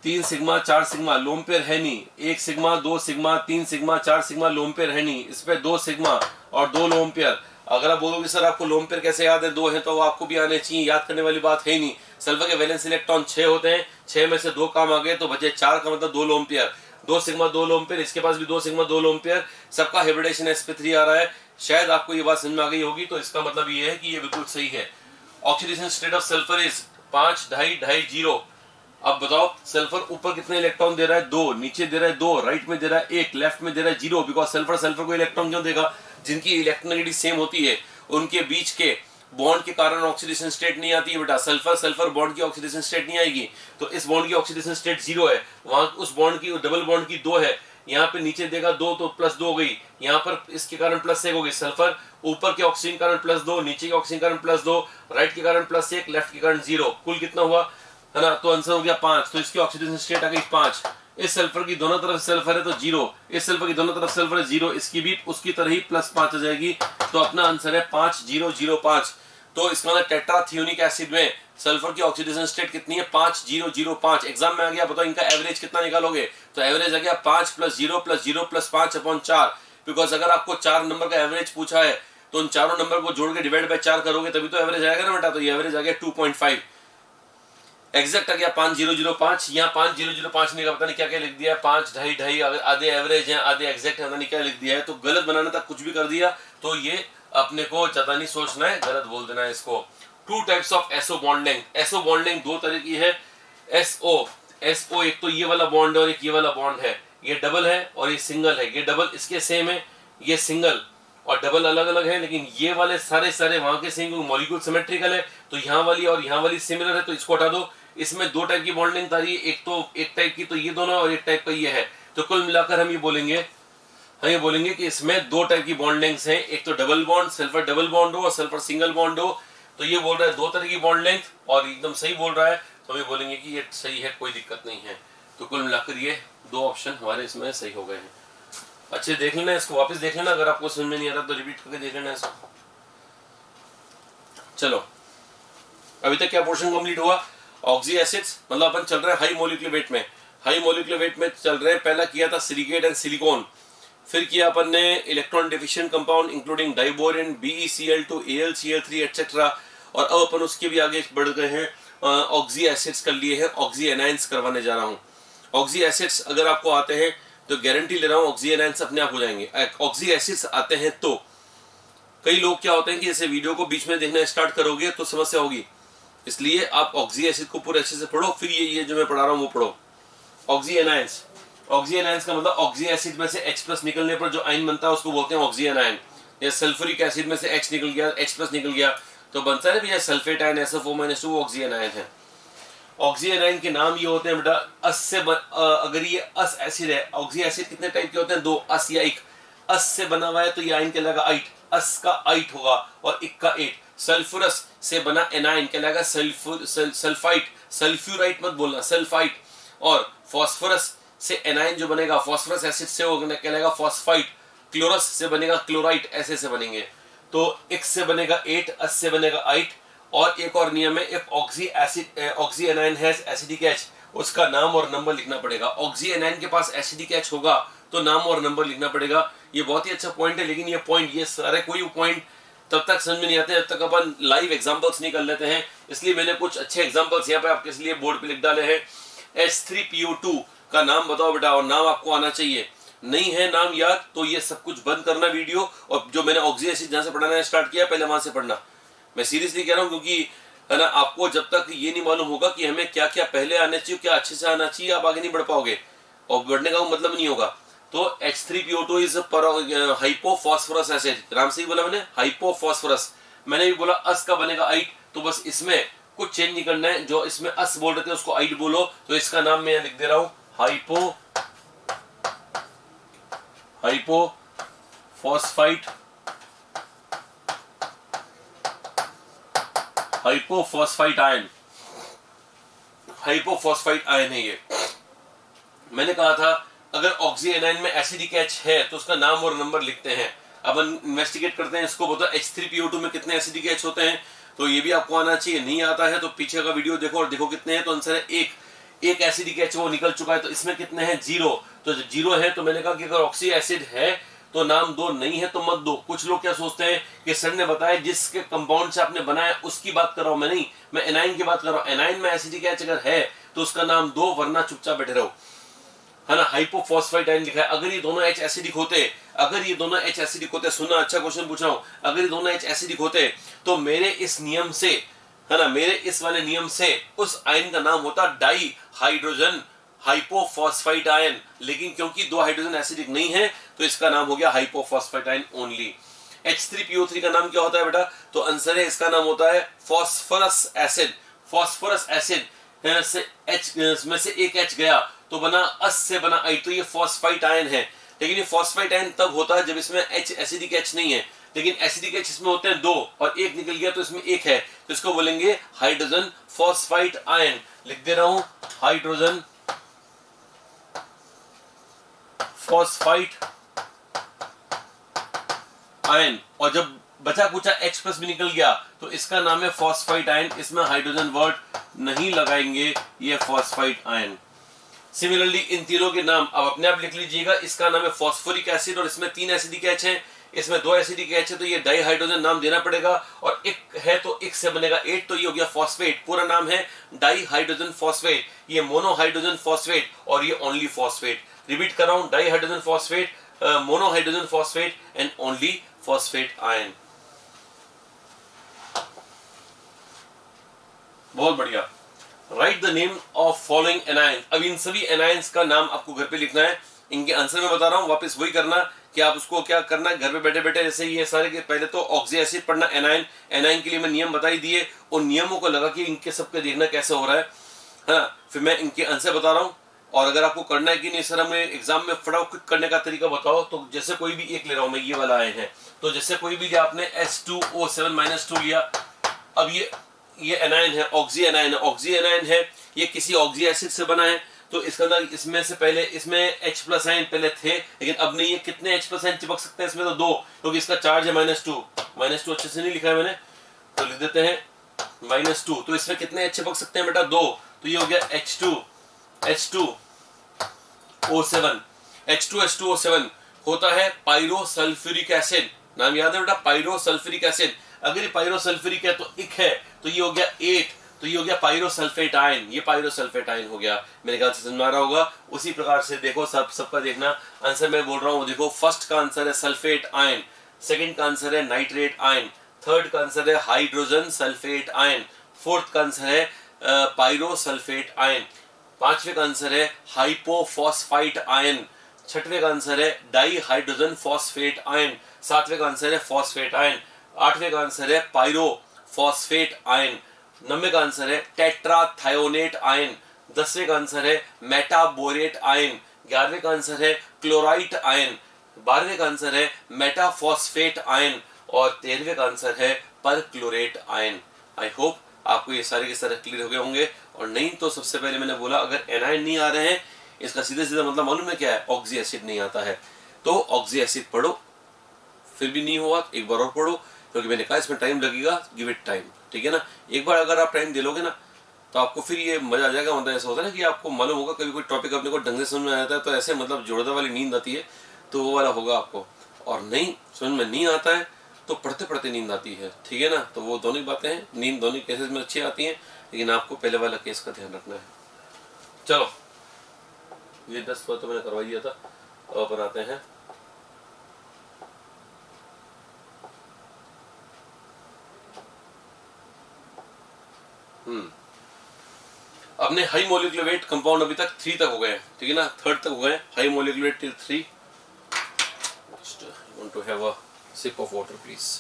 3 sigma 4 sigma, lone pair है नहीं, 1 sigma 2 sigma 3 sigma 4 sigma, lone pair है नहीं, इस पे 2 सिग्मा और 2 लोन पेयर। अगर आप बोलोगे सर आपको लोन पेयर कैसे याद है, 2 है, तो आपको भी आने चाहिए, याद करने वाली बात है ही नहीं। सल्फर के वैलेंस इलेक्ट्रॉन 6 होते हैं, 6 में से 2 काम आ गए तो बचे 4, का मतलब 2 lone pair, 2 sigma 2 lone pair. इसके पास भी 2 सिग्मा 2 लोन पेयर, सबका हाइब्रिडेशन sp3 आ रहा है। शायद आपको ये बात समझ में आ गई होगी, तो इसका मतलब ये है कि ये बिल्कुल सही है। Oxidation state of sulphur is 5 2.5 2.5 0। अब बताओ सल्फर ऊपर कितने इलेक्ट्रॉन दे रहा है, 2, नीचे दे रहा है 2, राइट में दे रहा है 1, लेफ्ट में दे रहा है 0। बिकॉज सल्फर को इलेक्ट्रॉन क्यों देगा, जिनकी इलेक्ट्रोनेगेटिव सेम होती है उनके बीच के बॉन्ड के कारण ऑक्सीडेशन स्टेट नहीं आती है बेटा। सल्फर बॉन्ड की ऑक्सीडेशन स्टेट नहीं आएगी, तो इस बॉन्ड की ऑक्सीडेशन स्टेट 0 है, वहां उस बॉन्ड की, डबल बॉन्ड की 2 है, यहाँ पे नीचे देगा 2 तो +2 हो गई, यहाँ पर इसके कारण +1 हो गई। सल्फर ऊपर के ऑक्सीजन कारण +2, नीचे के ऑक्सीजन कारण +2, राइट के कारण +1, लेफ्ट के कारण 0, कुल कितना हुआ, है ना, तो आंसर हो गया 5। तो इसकी ऑक्सीडेशन स्टेट आ गई 5। इस सल्फर की दोनों तरफ सल्फर है तो 0, इस सल्फर की दोनों तरफ सल्फर है 0, इसकी भी उसकी तरह ही +5 आ जाएगी। तो अपना आंसर है 5 0 0 5। तो इसका मतलब टेट्राथियोनिक एसिड में सल्फर की ऑक्सीडेशन स्टेट कितनी है 5005। एग्जाम में आ गया, बताओ इनका एवरेज कितना निकालोगे, तो एवरेज आ गया 5 + 0 + 0 + 5/4। बिकॉज अगर आपको 4 नंबर का एवरेज पूछा है तो उन चारों नंबर को जोड़ के डिवाइड बाय 4 करोगे तभी तो एवरेज आएगा ना बेटा। तो ये एवरेज आ गया 2.5, एग्जैक्ट आ गया 5005। यहाँ 5005 ने पता नहीं क्या क्या लिख दिया, 5 2.5 2.5, आधे एवरेज है आधे एग्जैक्ट है, पता नहीं क्या लिख दिया है। तो गलत बनाने तक कुछ भी कर दिया तो ये अपने को ज्यादा नहीं सोचना है, गलत बोल देना है इसको। 2 types of SO bond length. SO bond length 2 तरह की है। एसओ एक तो ये वाला बॉन्ड है और एक ये वाला बॉन्ड है, ये डबल है और ये सिंगल है। ये डबल इसके सेम है, ये सिंगल और डबल अलग अलग है, लेकिन ये वाले सारे वहां के सेम मॉलिक्यूल सिमेट्रिकल है। तो यहाँ वाली और यहाँ वाली सिमिलर है, तो इसको हटा दो। इसमें 2 टाइप की बॉन्ड लेंथ आ रही है, एक टाइप की तो ये दोनों और एक टाइप का ये है। तो कुल मिलाकर हम ये बोलेंगे कि इसमें 2 टाइप की बॉन्ड लेंथ है, एक तो double bond sulphur double bond हो और सल्फर सिंगल बॉन्ड हो। तो ये बोल रहा है 2 तरह की बॉन्ड लेंथ और एकदम सही बोल रहा है, तो हम ये बोलेंगे कि ये सही है, कोई दिक्कत नहीं है। तो कुल मिलाकर ये 2 ऑप्शन हमारे इसमें सही हो गए हैं। अच्छे देख लेना, इसको वापस देख लेना, अगर आपको समझ में नहीं आ रहा तो रिपीट करके देख लेना इसको। चलो अभी तक क्या पोर्शन कंप्लीट हुआ, ऑक्सी एसिड्स, मतलब अपन चल रहे हैं हाई मोलिकुलर वेट में। हाई मोलिकुलर वेट में चल रहे हैं, पहला किया था सिलिकेट एंड सिलिकॉन, फिर किया अपन ने electron deficient compound including diborane, BeCl2, AlCl3 etcetera. और अब अपन उसके भी आगे बढ़ गए हैं, ऑक्सी एसिड्स कर लिए हैं, ऑक्सी एनाइंस करवाने जा रहा हूँ। ऑक्सी एसिड्स अगर आपको आते हैं तो गारंटी ले रहा हूँ ऑक्सी एनाइंस अपने आप हो जाएंगे। ऑक्सी एसिड्स आते हैं तो कई लोग क्या होते हैं कि जैसे वीडियो को बीच में देखना स्टार्ट करोगे तो समस्या होगी, इसलिए आप ऑक्सी एसिड को पूरे अच्छे से पढ़ो, फिर ये जो मैं पढ़ा रहा हूँ वो पढ़ो। ऑक्सी एनाइंस, ऑक्सी एनाइंस का मतलब ऑक्सी एसिड में से H+ निकलने पर जो आयन बनता है उसको बोलते हैं ऑक्सी एनाइन। या सल्फ्यूरिक एसिड में से H निकल गया, H+ निकल गया तो बनता है भैया सल्फेट आयन SO4-2, वो ऑक्सी एनाइन है। ऑक्सी एनाइन के नाम ये होते हैं बेटा अस से अगर ये अस एसिड है, ऑक्सी एसिड कितने टाइप के होते हैं 2, अस या इक। अस से बना हुआ है तो ये आयन कहलाएगा आइट, अस का आइट होगा और इक का एट। सल्फ्यूरस से बना एनाइन कहलाएगा सल्फाइट, सल्फ्यूराइट मत बोलना, सल्फाइट। और फास्फोरस से एनाइन जो बनेगा फास्फोरस एसिड से वो कहलाएगा फॉस्फाइट। क्लोरस से बनेगा क्लोराइट, ऐसे से बनेंगे। तो एक से बनेगा 8, अस से बनेगा आइट। और एक और नियम है, एक oxy A9 has acidic H, उसका नाम और नंबर लिखना पड़ेगा। ऑक्सी एनाइन के पास एसिडिक एच होगा तो नाम और नंबर लिखना पड़ेगा। ये बहुत ही अच्छा पॉइंट है, लेकिन ये सारे कोई पॉइंट तब तक समझ में नहीं आते जब तक अपन लाइव एग्जांपल्स नहीं कर लेते हैं। इसलिए मैंने कुछ अच्छे एग्जांपल्स यहाँ पे आपके लिए बोर्ड पे लिख डाले हैं। H3PO2 का नाम बताओ बेटा, और नाम आपको आना चाहिए। नहीं है नाम याद तो ये सब कुछ बंद करना वीडियो, और जो मैंने ऑक्सी एसिड जहां से पढ़ाना स्टार्ट किया पहले वहां से पढ़ना। मैं सीरियसली कह रहा हूँ, क्योंकि है ना, आपको जब तक ये नहीं मालूम होगा कि हमें क्या क्या पहले आना चाहिए, क्या अच्छे से आना चाहिए, आप आगे नहीं बढ़ पाओगे और बढ़ने का मतलब नहीं होगा। तो H3PO2 is hypophosphorous acid. Ram से ही बोला मैंने, हाइपोफॉस्फोरस। मैंने भी बोला अस का बनेगा आइट, तो बस इसमें कुछ चेंज नहीं करना है, जो इसमें अस बोल रहे थे उसको आइट बोलो। तो इसका नाम मैं लिख दे रहा हूं हाइपोफॉस्फाइट आयन। हाइपोफॉस्फाइट आयन है ये। मैंने कहा था अगर ऑक्सी एनाइन में एसिडिक एच है तो उसका नाम और नंबर लिखते हैं। अब इन्वेस्टिगेट करते हैं इसको, बताओ H3PO2 में कितने एसिडिक एच होते हैं। तो ये भी आपको आना चाहिए। नहीं आता है तो पीछे का वीडियो देखो और देखो कितने हैं। तो आंसर है एक एसिडिक एच वो निकल चुका है। तो इसमें कितने हैं 0। तो 0 है तो मैंने कहा कि अगर ऑक्सी एसिड है तो नाम दो, नहीं है तो मत दो। कुछ लोग क्या सोचते हैं कि सर ने बताया जिसके कंपाउंड से आपने बनाया उसकी बात कर रहा हूं मैं, नहीं, मैं एनाइन की बात कर रहा हूं। एनाइन में एसिडिक एच अगर है तो उसका नाम दो, वरना चुपचाप बैठे रहो, है ना। हाइपोफॉस्फाइट आयन लिखा है। अगर ये दोनों H एसिडिक होते, सुनना, अच्छा क्वेश्चन पूछ रहा हूं, अगर ये दोनों H एसिडिक होते तो मेरे इस नियम से, है ना, मेरे इस वाले नियम से उस आयन का नाम होता डाई हाइड्रोजन हाइपोफॉस्फाइट आयन। लेकिन क्योंकि 2 हाइड्रोजन एसिडिक नहीं है तो इसका नाम हो गया हाइपोफॉस्फाइट आयन ओनली। H3PO3 का नाम क्या होता है बेटा? तो आंसर है, इसका नाम होता है फॉस्फोरस एसिड। फॉस्फोरस एसिड से H में से एक H गया तो बना अस से बना आई, तो ये फॉस्फाइट आयन है। लेकिन ये फॉस्फाइट आयन तब होता है जब इसमें H एसिडिक H नहीं है। लेकिन एसिडिक H इसमें होते हैं 2 और एक निकल गया तो इसमें एक है, तो इसको बोलेंगे हाइड्रोजन फॉस्फाइट आयन। लिख दे रहा हूं हाइड्रोजन फॉस्फाइट आयन। और जब बचा कुचा H प्लस भी निकल गया तो इसका नाम है फॉस्फाइड आयन, इसमें हाइड्रोजन वर्ड नहीं लगाएंगे, ये फॉस्फाइड आयन। सिमिलरली इन तीनों के नाम अब अपने आप लिख लीजिएगा, इसका नाम है फॉस्फोरिक एसिड और इसमें 3 एसिडिक एच है, इसमें 2 एसिडिक एच है, तो ये डाई हाइड्रोजन नाम देना पड़ेगा, और एक है तो एक से बनेगा 8, तो ये हो गया फॉस्फेट, पूरा नाम है डाई हाइड्रोजन फॉस्फेट, ये मोनो हाइड्रोजन फॉस्फेट और ये ओनली फॉस्फेट। रिपीट कर रहा हूं, di hydrogen phosphate, mono hydrogen phosphate and only phosphate ion. बहुत बढ़िया। Right the name of following anion. अब इन सभी एनायंस का नाम आपको घर पे लिखना है, इनके आंसर मैं बता रहा हूं, वापस वही करना कि आप उसको क्या करना है घर पे बैठे बैठे, जैसे ये सारे के पहले तो ऑक्सी एसिड पढ़ना, एनायन, एनायन के लिए मैं नियम बताई दिए, उन नियमों को लगा कि इनके सबके देखना कैसे हो रहा है ना, फिर मैं इनके आंसर बता रहा हूँ। और अगर आपको करना है कि नहीं सर हमें एग्जाम में फटाफट क्विक करने का तरीका बताओ, तो जैसे कोई भी एक ले रहा हूं मैं, ये वाला आए हैं, तो जैसे कोई भी लिया आपने H2O7-2 लिया, अब ये एनायन है, ऑक्सी एनायन है, ऑक्सी एनायन है, ये किसी ऑक्सी एसिड से बना है, तो इसका अंदर इसमें से पहले इसमें H प्लस आयन पहले थे, लेकिन अब नहीं, ये कितने H प्लस आयन चिपक सकते हैं इसमें, तो 2, क्योंकि इसका चार्ज है -2 अच्छे से नहीं लिखा है मैंने, तो लिख देते हैं -2, तो इसमें कितने H चिपक सकते हैं बेटा, 2, तो ये हो गया H2O7 होता है पायरोसल्फ्यूरिक एसिड, नाम याद है बेटा, पायरोसल्फ्यूरिक एसिड। अगर ये पायरोसल्फ्यूरिक है तो इक है, तो ये हो गया 8, तो ये हो गया पायरोसल्फेट आयन, ये पायरोसल्फेट आयन हो गया। मेरे ख्याल से समझ आ रहा होगा। उसी प्रकार से देखो सबका देखना आंसर मैं बोल रहा हूँ, देखो फर्स्ट का आंसर है सल्फेट आयन, सेकंड का आंसर है नाइट्रेट आयन, थर्ड का आंसर है हाइड्रोजन सल्फेट आयन, फोर्थ का आंसर है पायरोसल्फेट आयन, पांचवें का आंसर है हाइपोफॉस्फाइट आयन, छठवें का आंसर है डाई हाइड्रोजन फॉस्फेट आयन, सातवें का आंसर है फॉस्फेट आयन, आठवें का आंसर है पायरोफॉस्फेट आयन, नब्बे का आंसर है टेट्राथायोनेट आयन, 10वें का आंसर है मेटाबोरेट आयन, 11वें का आंसर है क्लोराइट आयन, 12वें का आंसर है मेटाफॉस्फेट आयन और 13वें का आंसर है परक्लोरेट आयन। आई होप आपको ये सारे के सारे क्लियर हो गए होंगे। और नहीं तो सबसे पहले मैंने बोला अगर एनायन नहीं आ रहे हैं, इसका सीधे सीधा मतलब मालूम है क्या है, ऑक्सी एसिड नहीं आता है, तो ऑक्सी एसिड पढ़ो, फिर भी नहीं हुआ एक बार और पढ़ो, क्योंकि मैंने कहा इसमें टाइम लगेगा, गिव इट टाइम, ठीक है ना। एक बार अगर आप टाइम दे लोगे ना तो आपको फिर ये मजा आ जाएगा। मतलब ऐसा होता है ना कि आपको मालूम होगा, कभी कोई टॉपिक अपने को ढंग से समझ में आ जाता है तो ऐसे मतलब जोरदार वाली नींद आती है, तो वो वाला होगा आपको। और नहीं समझ में नहीं आता है तो पढ़ते पढ़ते नींद आती है, ठीक है ना। तो वो दोनों ही बातें हैं, नींद दोनों केसेस में अच्छी आती हैं, लेकिन आपको पहले वाला केस का ध्यान रखना है। चलो ये 10 तो मैंने करवा दिया था, अब बनाते हैं अपने हाई मोलिकुलर वेट कंपाउंड अभी तक 3 तक हो गए, ठीक है ना, 3rd तक हो गए high molecular weight till 3। Just want to have a sip of water please।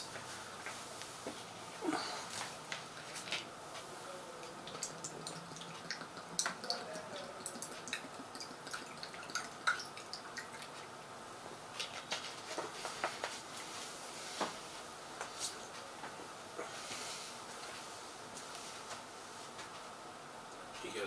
ठीक है,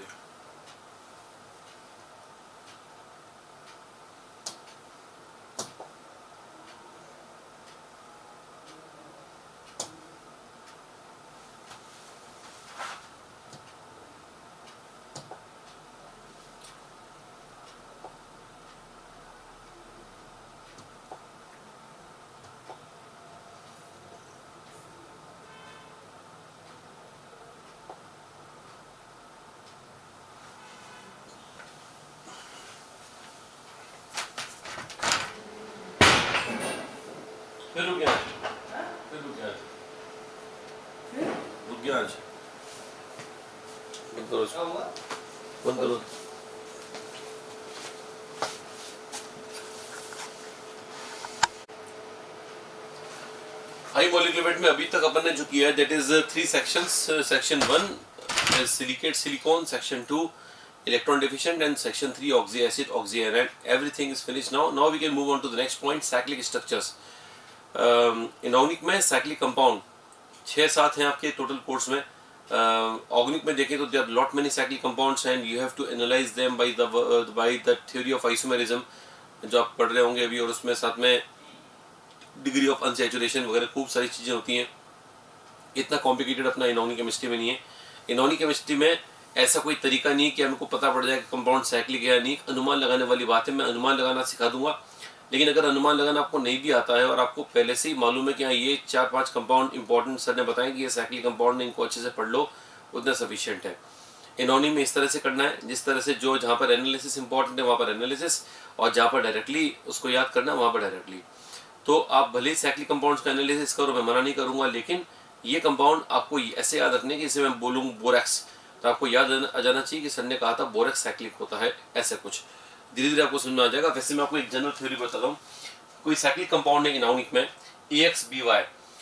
फिर रुक गया, रुक गया आज, बंद करो, बंद करो। हाई मोलिकुलर वेट में अभी तक अपन ने जो किया है that is 3 sections. Section 1 is silicate silicon, section 2 electron deficient and section 3 oxy acid oxy anide। everything is finished now we can move on to the next point, cyclic structures। Inorganic में cyclic compound 6-7 हैं आपके total course में। Organic में देखें तो there are lot many cyclic compounds and you have to analyse them by the theory of isomerism जो आप पढ़ रहे होंगे अभी, और उसमें साथ में डिग्री ऑफ अनसैचुरेशन वगैरह खूब सारी चीज़ें होती हैं। इतना कॉम्प्लिकेटेड अपना इनऑर्गेनिक केमिस्ट्री में नहीं है। इनऑर्गेनिक केमिस्ट्री में ऐसा कोई तरीका नहीं है कि हमको पता पड़ जाए कि कंपाउंड साइक्लिक है या नहीं। अनुमान लगाने वाली बात है, मैं अनुमान लगाना सिखा दूंगा। लेकिन अगर अनुमान लगाना आपको नहीं भी आता है और आपको पहले से ही मालूम है कि हाँ ये 4-5 कंपाउंड इंपॉर्टेंट सर ने बताया कि ये साइक्लिक कंपाउंड है, इनको अच्छे से पढ़ लो, उतना सफिशिएंट है। इनऑर्गेनिक में इस तरह से करना है जिस तरह से जो जहाँ पर एनालिसिस इंपॉर्टेंट है वहाँ पर एनालिसिस, और जहाँ पर डायरेक्टली उसको याद करना है वहाँ पर डायरेक्टली। तो आप भले ही साइक्लिक कंपाउंड्स का एनालिसिस करो, मैं मना नहीं करूँगा, लेकिन ये कंपाउंड आपको ऐसे याद रखने की, जैसे मैं बोलूँ बोरेक्स, तो आपको याद आ जाना चाहिए कि सर ने कहा था बोरेक्स साइक्लिक होता है, ऐसे कुछ धीरे धीरे आपको समझ में आ जाएगा। वैसे मैं आपको एक जनरल थ्योरी बताता हूँ। कोई साइक्लिक कंपाउंड है इनऑर्गेनिक में AXBY,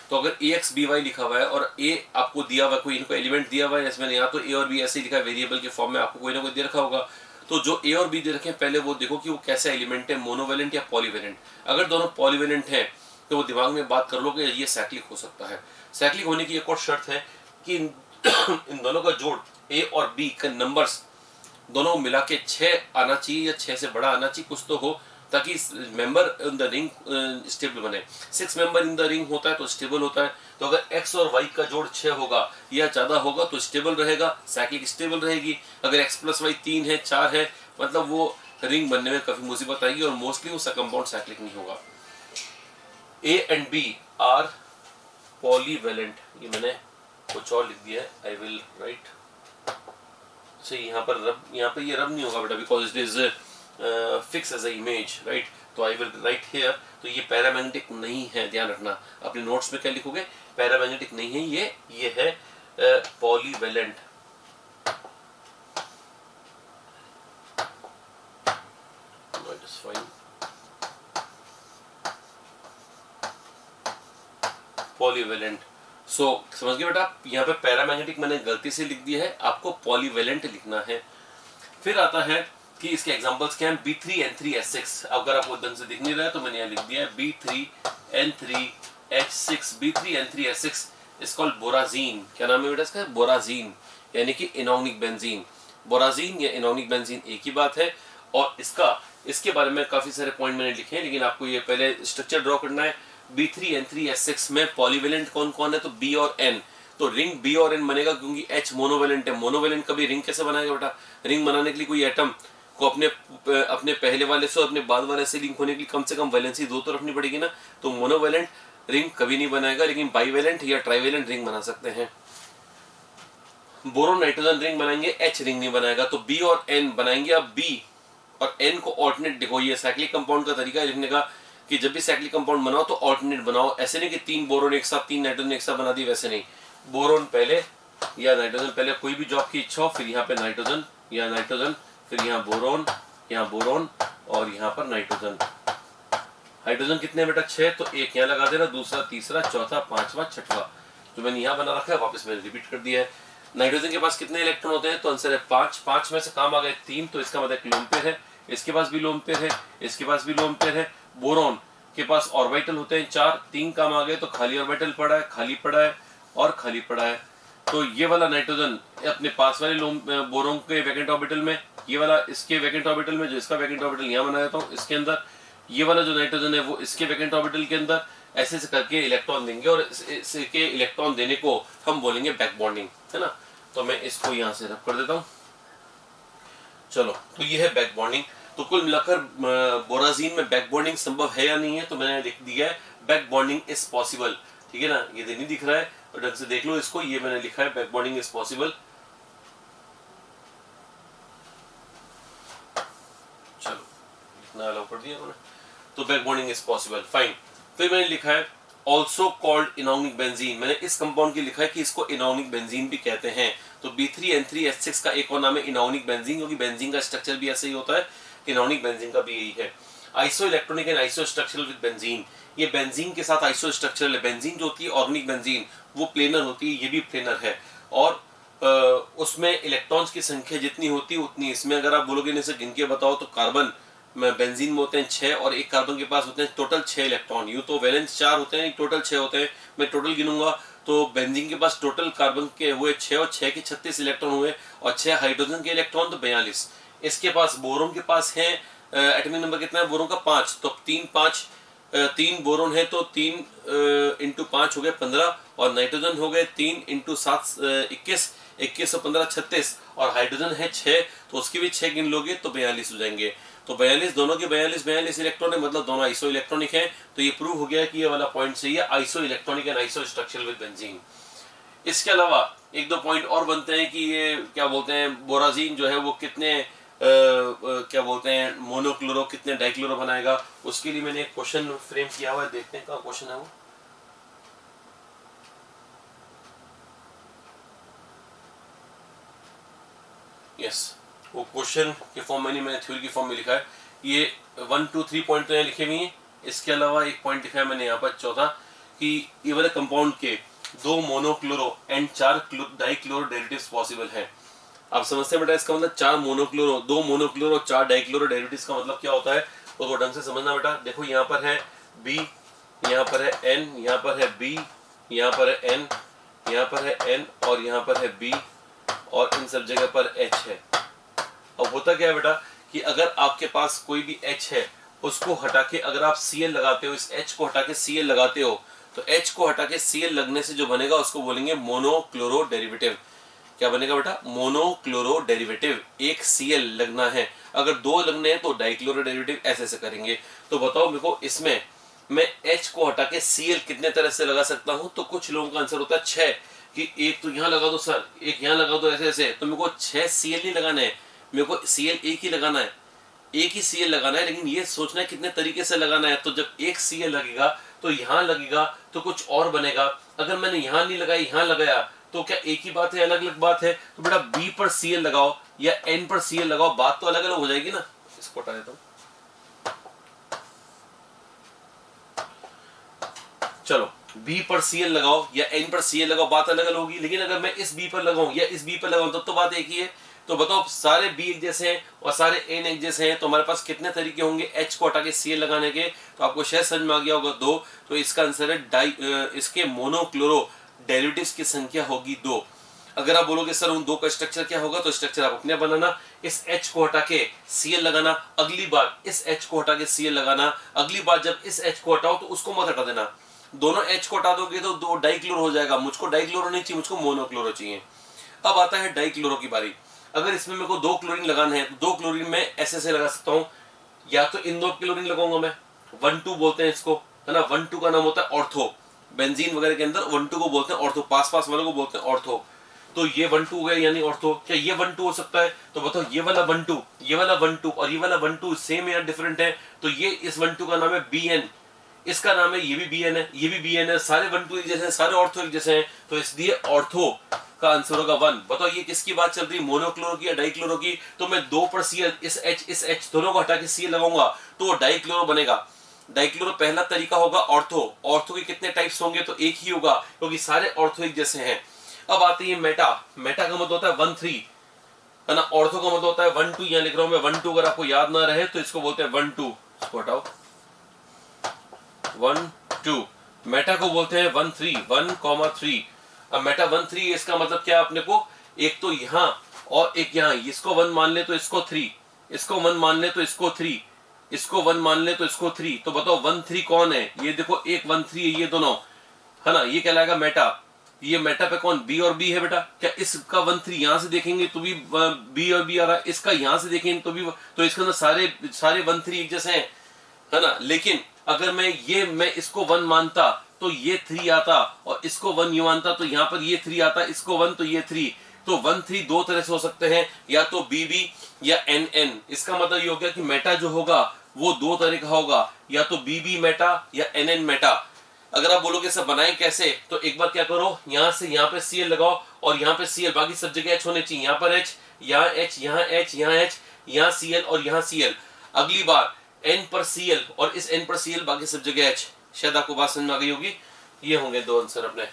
तो अगर AXBY लिखा हुआ है और A आपको दिया हुआ, कोई इनको एलिमेंट दिया हुआ है, इसमें यहाँ तो A और B ऐसे ही लिखा है, वेरिएबल के फॉर्म में आपको कोई ना कोई दे रखा होगा। तो जो A और B दे रखे हैं पहले वो देखो कि वो कैसा एलिमेंट है, मोनोवेलेंट या पॉलीवेलेंट। अगर दोनों पॉलीवेलेंट है तो वो दिमाग में बात कर लो कि ये साइक्लिक हो सकता है। साइक्लिक होने की एक और शर्त है कि इन दोनों का जोड़ A और B का नंबर्स दोनों मिला के 6 आना चाहिए या 6 से बड़ा आना चाहिए, कुछ तो हो, ताकि member in the ring stable बने। 6 मेंबर इन द रिंग होता है तो स्टेबल होता है। तो अगर x और y का जोड़ 6 होगा या ज़्यादा होगा तो स्टेबल रहेगा, साइक्लिक स्टेबल रहेगी। अगर x + y 3 है, 4 है, मतलब वो रिंग बनने में काफ़ी मुसीबत आएगी और मोस्टली उसका कंपाउंड साइक्लिक नहीं होगा। A and B are polyvalent, ये मैंने कुछ और लिख दिया है, आई विल राइट। सही, यहाँ पर ये रब नहीं होगा बेटा, because it is fix as a image, right. तो आई विल राइट हियर। तो ये पैरामैग्नेटिक नहीं है, ध्यान रखना। अपने नोट्स में क्या लिखोगे, पैरामैग्नेटिक नहीं है, ये है पॉलीवेलेंट। पॉलीवेलेंट। सो समझ गए बेटा, यहाँ पे पैरामैग्नेटिक मैंने गलती से लिख दिया है, आपको पॉलीवेलेंट लिखना है। फिर आता है कि इसके एग्जांपल्स क्या हैं, B3N3H6। अगर आपको ढंग से दिख नहीं रहा है तो मैंने यहाँ लिख दिया है B3N3H6। B3N3H6 is called बोराजीन। क्या नाम है बेटा इसका, बोराजीन, यानी कि इनऑर्गेनिक बेंजीन। बोराजीन या इनऑर्गेनिक बेंजीन एक ही बात है। और इसके बारे में काफी सारे पॉइंट मैंने लिखे हैं, लेकिन आपको ये पहले स्ट्रक्चर ड्रॉ करना है। B3N3H6 में पॉलीवेलेंट कौन कौन है, तो B और N। तो रिंग B और N बनेगा क्योंकि H मोनोवेलेंट है। मोनोवेलेंट कभी रिंग कैसे बनाएगा बेटा, रिंग बनाने के लिए कोई एटम को अपने पहले वाले से और अपने बाद वाले से लिंक होने के लिए कम से कम वैलेंसी 2 तो रखनी पड़ेगी ना। तो मोनोवेलेंट रिंग कभी नहीं बनाएगा, लेकिन बाईवेलेंट या ट्राईवेलेंट रिंग बना सकते हैं। बोरोन नाइट्रोजन रिंग बनाएंगे, H रिंग नहीं बनाएगा। तो B और N बनाएंगे। अब B और N को ऑल्टरनेट देखो, ये साइक्लिक कंपाउंड का तरीका है लिखने का कि जब भी साइक्लिक कंपाउंड बनाओ तो ऑल्टरनेट बनाओ। ऐसे नहीं कि 3 बोरोन एक साथ, 3 नाइट्रोजन एक साथ बना दी, वैसे नहीं। बोरोन पहले या नाइट्रोजन पहले, कोई भी जॉब की इच्छा हो, फिर यहाँ पे नाइट्रोजन या नाइट्रोजन, फिर यहाँ बोरोन और यहाँ पर नाइट्रोजन। हाइड्रोजन कितने बेटा, 6, तो एक यहाँ लगा देना, दूसरा, तीसरा, चौथा, पांचवा, छठवा। जो मैंने यहाँ बना रखा है वापस मैंने रिपीट कर दिया है। नाइट्रोजन के पास कितने इलेक्ट्रॉन होते हैं, तो आंसर है 5। 5 में से काम आ गए 3, तो इसका मतलब लोन पेयर है। इसके पास भी लोन पेयर है, इसके पास भी लोन पेयर है। बोरोन के पास ऑर्बिटल होते हैं 4, 3 काम आ गए, तो खाली ऑर्बिटल पड़ा है, खाली पड़ा है और खाली पड़ा है। तो ये वाला नाइट्रोजन अपने पास वाले बोरोन के वैकेंट ऑर्बिटल में, ये वाला इसके वैकेंट ऑर्बिटल में, जो इसका वैकेंट ऑर्बिटल यहाँ बना देता हूँ इसके अंदर, ये वाला जो नाइट्रोजन है वो इसके वैकेंट ऑर्बिटल के अंदर, ऐसे से करके इलेक्ट्रॉन देंगे और इसके इलेक्ट्रॉन देने को हम बोलेंगे बैक बॉन्डिंग, है ना। तो मैं इसको यहाँ से रब कर देता हूँ। चलो, तो ये है बैक बॉन्डिंग। तो कुल मिलाकर बोराजीन में बैक बॉन्डिंग संभव है या नहीं है, तो मैंने लिख दिया है बैक बॉन्डिंग इज पॉसिबल। ठीक है ना, ये नहीं दिख रहा है और ढंग से देख लो इसको, ये मैंने लिखा है बैक बॉन्डिंग इज पॉसिबल। चलो, लिखना अलाउ कर दिया उन्होंने, तो back bonding is possible, fine. फिर मैंने लिखा है ऑल्सो कॉल्ड इनऑर्गेनिक बेंजीन। मैंने इस कंपाउंड की लिखा है कि इसको इनऑर्गेनिक बेंजीन भी कहते हैं। तो B3N3H6 का एक और नाम है इनऑर्गेनिक बेंजीन, क्योंकि बेंजीन का स्ट्रक्चर भी ऐसे ही होता है। इनऑर्गेनिक बेंजीन का भी यही है। Iso electronic and iso structural with benzene, ये बेंजीन के साथ आइसो स्ट्रक्चरल है। बेंजीन जो होती है ऑर्गेनिक बेंजीन, वो प्लेनर होती है, ये भी प्लेनर है। और उसमें इलेक्ट्रॉन्स की संख्या जितनी होती है उतनी इसमें, अगर आप बोलोगे इनसे गिन के बताओ, तो कार्बन में बेंजीन में होते हैं 6 और एक कार्बन के पास होते हैं टोटल 6 इलेक्ट्रॉन। यूँ तो वैलेंस 4 होते हैं, टोटल 6 होते हैं। मैं टोटल गिनूंगा तो बेंजीन के पास टोटल कार्बन के हुए 6 और 6 के 36 इलेक्ट्रॉन हुए, और 6 हाइड्रोजन के इलेक्ट्रॉन तो 42। इसके पास बोरोन के पास है एटॉमिक नंबर कितना है बोरोन का, 5। तो 3, 5 3 बोरोन है तो 3 इंटू 5 हो गए 15, और नाइट्रोजन हो गए 3 इंटू 7 21, 21 और 15 36, और हाइड्रोजन है 6, तो उसकी भी 6 गिन लोगे तो 42 हो जाएंगे। तो 42, दोनों के 42 इलेक्ट्रॉन है, मतलब दोनों आइसो इलेक्ट्रॉनिक है। तो ये प्रूव हो गया कि ये वाला पॉइंट सही है, iso electronic and iso structural with benzene. इसके अलावा एक दो पॉइंट और बनते हैं कि ये क्या बोलते हैं, बोराजीन जो है वो कितने क्या बोलते हैं मोनोक्लोरो कितने डाइक्लोरो बनाएगा। उसके लिए मैंने एक क्वेश्चन फ्रेम किया हुआ है, देखते हैं कहाँ क्वेश्चन है वो। यस, वो क्वेश्चन के फॉर्म में मैंने थ्योरी की फॉर्म में लिखा है। ये 1 2 3 पॉइंट तो यहाँ लिखे हुए हैं। इसके अलावा एक पॉइंट लिखा है मैंने यहाँ पर चौथा, कि ये वाले कंपाउंड के 2 monochloro and 4 dichloro derivatives possible हैं। आप समझते हैं बेटा, इसका मतलब 4 मोनोक्लोरो 2 मोनोक्लोरो 4 डाइक्लोरो डेरिवेटिव्स का मतलब क्या होता है, तो ढंग से समझना बेटा। देखो यहाँ पर है B, यहाँ पर है N, यहाँ पर है B, यहाँ पर है N, यहाँ पर है N, और यहाँ पर है B, और इन सब जगह पर H है। अब होता क्या है बेटा कि अगर आपके पास कोई भी H है, उसको हटा के अगर आप Cl लगाते हो, इस H को हटा के Cl लगाते हो, तो H को हटा के Cl लगने से जो बनेगा उसको बोलेंगे मोनोक्लोरो डेरिवेटिव। क्या बनेगा बेटा, मोनोक्लोरो डेरिवेटिव। एक Cl लगना है, अगर 2 लगने हैं तो डाइक्लोरो डेरिवेटिव, ऐसे कर तो बताओ मेरे को, इसमें मैं H को हटा के Cl कितने तरह से लगा सकता हूं। तो कुछ लोगों का आंसर होता है 6, कि एक तो यहाँ लगा दो सर, एक यहाँ लगा दो, ऐसे। तो मेरे को 6 Cl नहीं लगाना है, मेरे को Cl एक ही लगाना है, एक ही Cl लगाना है। लेकिन ये सोचना है कितने तरीके से लगाना है। तो जब एक Cl लगेगा तो यहाँ लगेगा तो कुछ और बनेगा। अगर मैंने यहाँ नहीं लगाया, यहाँ लगाया, तो क्या एक ही बात है, अलग अलग बात है। तो बेटा B पर Cl लगाओ या N पर Cl लगाओ, बात तो अलग अलग हो जाएगी ना। इसको हटा देता हूँ। चलो, B पर Cl लगाओ या N पर Cl लगाओ, बात अलग अलग होगी। लेकिन अगर मैं इस B पर लगाऊं या इस B पर लगाऊं, तब तो बात एक ही है। तो बताओ, सारे B एक जैसे हैं और सारे N एक जैसे हैं, तो हमारे पास कितने तरीके होंगे H को हटा के Cl लगाने के। तो आपको शायद समझ में आ गया होगा 2। तो इसका आंसर है इसके मोनोक्लोरो डेरिवेटिव्स की संख्या होगी 2। अगर आप बोलोगे सर उन 2 का स्ट्रक्चर क्या होगा, तो स्ट्रक्चर आप अपने बनाना। इस H को हटा के Cl लगाना, अगली बार इस H को हटा के Cl लगाना, अगली बार जब इस H को हटाओ तो उसको मत हटा देना। दोनों H को हटा दोगे तो 2 डाइक्लोरो हो जाएगा। मुझको डाइक्लोरो नहीं चाहिए, मुझको मोनोक्लोरो चाहिए। अब आता है डाइक्लोरो की बारी। अगर इसमें मेरे को 2 क्लोरीन लगाना है, तो 2 क्लोरीन में ऐसे लगा सकता हूँ। या तो इन 2 क्लोरीन लगाऊंगा मैं, 1,2 बोलते हैं इसको, है ना। 1,2 का नाम होता है ऑर्थो। बेंजीन वगैरह के अंदर 1,2 को बोलते हैं ऑर्थो, पास वाले को बोलते हैं ऑर्थो। तो ये 1,2 हो गया यानी ऑर्थो। क्या ये 1,2 हो सकता है? तो बताओ, ये वाला 1,2, ये वाला 1,2 और ये वाला 1,2 सेम या डिफरेंट है? तो ये इस 1,2 का नाम है BN, इसका नाम है, ये भी BN है, ये भी BN है। सारे 1,2 एक जैसे हैं, सारे ऑर्थो एक जैसे हैं। तो इसलिए ऑर्थो का आंसर होगा 1। बताओ ये किसकी बात चल रही है, मोनोक्लोरो की या डाइक्लोरो की? तो मैं 2 पर Cl, इस H दोनों को हटा के Cl लगाऊंगा तो डाइक्लोरो बनेगा। डाइक्लोरो पहला तरीका होगा ऑर्थो। ऑर्थो के कितने टाइप्स होंगे? तो एक ही होगा, क्योंकि सारे ऑर्थो एक जैसे हैं। अब आती है मेटा। मेटा का मतलब होता है 1,3, है ना। ऑर्थो का मतलब होता है 1,2। यहाँ लिख रहा हूं मैं 1,2, अगर आपको याद ना रहे तो इसको बोलते हैं 1,2। इसको हटाओ, 1,2। मेटा को बोलते हैं 1,3, 1,3। अब मेटा 1,3, इसका मतलब क्या अपने को, एक तो यहाँ और एक यहाँ, इसको 1 मान ले तो इसको 3, इसको 1 मान ले तो इसको 3, इसको 1 मान ले तो इसको 3। तो बताओ 1,3 कौन है? ये देखो, एक 1,3 है, ये दोनों, है ना। ये कहलाएगा मेटा। ये मेटा पे कौन? B और B है बेटा। क्या इसका 1,3 यहां से देखेंगे तो भी B और B आ रहा है, इसका यहां से देखेंगे तो भी, तो इसके अंदर सारे 1,3 एक जैसे हैं, है ना। लेकिन अगर मैं इसको 1 मानता तो ये 3 आता, और इसको 1 यू मानता तो यहाँ पर ये 3 आता, इसको 1 तो ये 3। तो 1,3 2 तरह से हो सकते हैं, या तो BB या NN। इसका मतलब ये हो गया कि मेटा जो होगा वो 2 तरह का होगा, या तो BB मेटा या NN मेटा। अगर आप बोलोगे सर बनाए कैसे, तो एक बार क्या करो, यहाँ से यहाँ पे Cl लगाओ और यहाँ पे Cl, बाकी सब जगह H होने चाहिए। यहाँ पर H, यहाँ H, यहाँ H, यहाँ H, यहाँ Cl और यहाँ Cl। अगली बार N पर Cl और इस N पर Cl, बाकी सब जगह H। शायद आपको बात समझ में आ गई होगी। ये होंगे 2 आंसर अपने।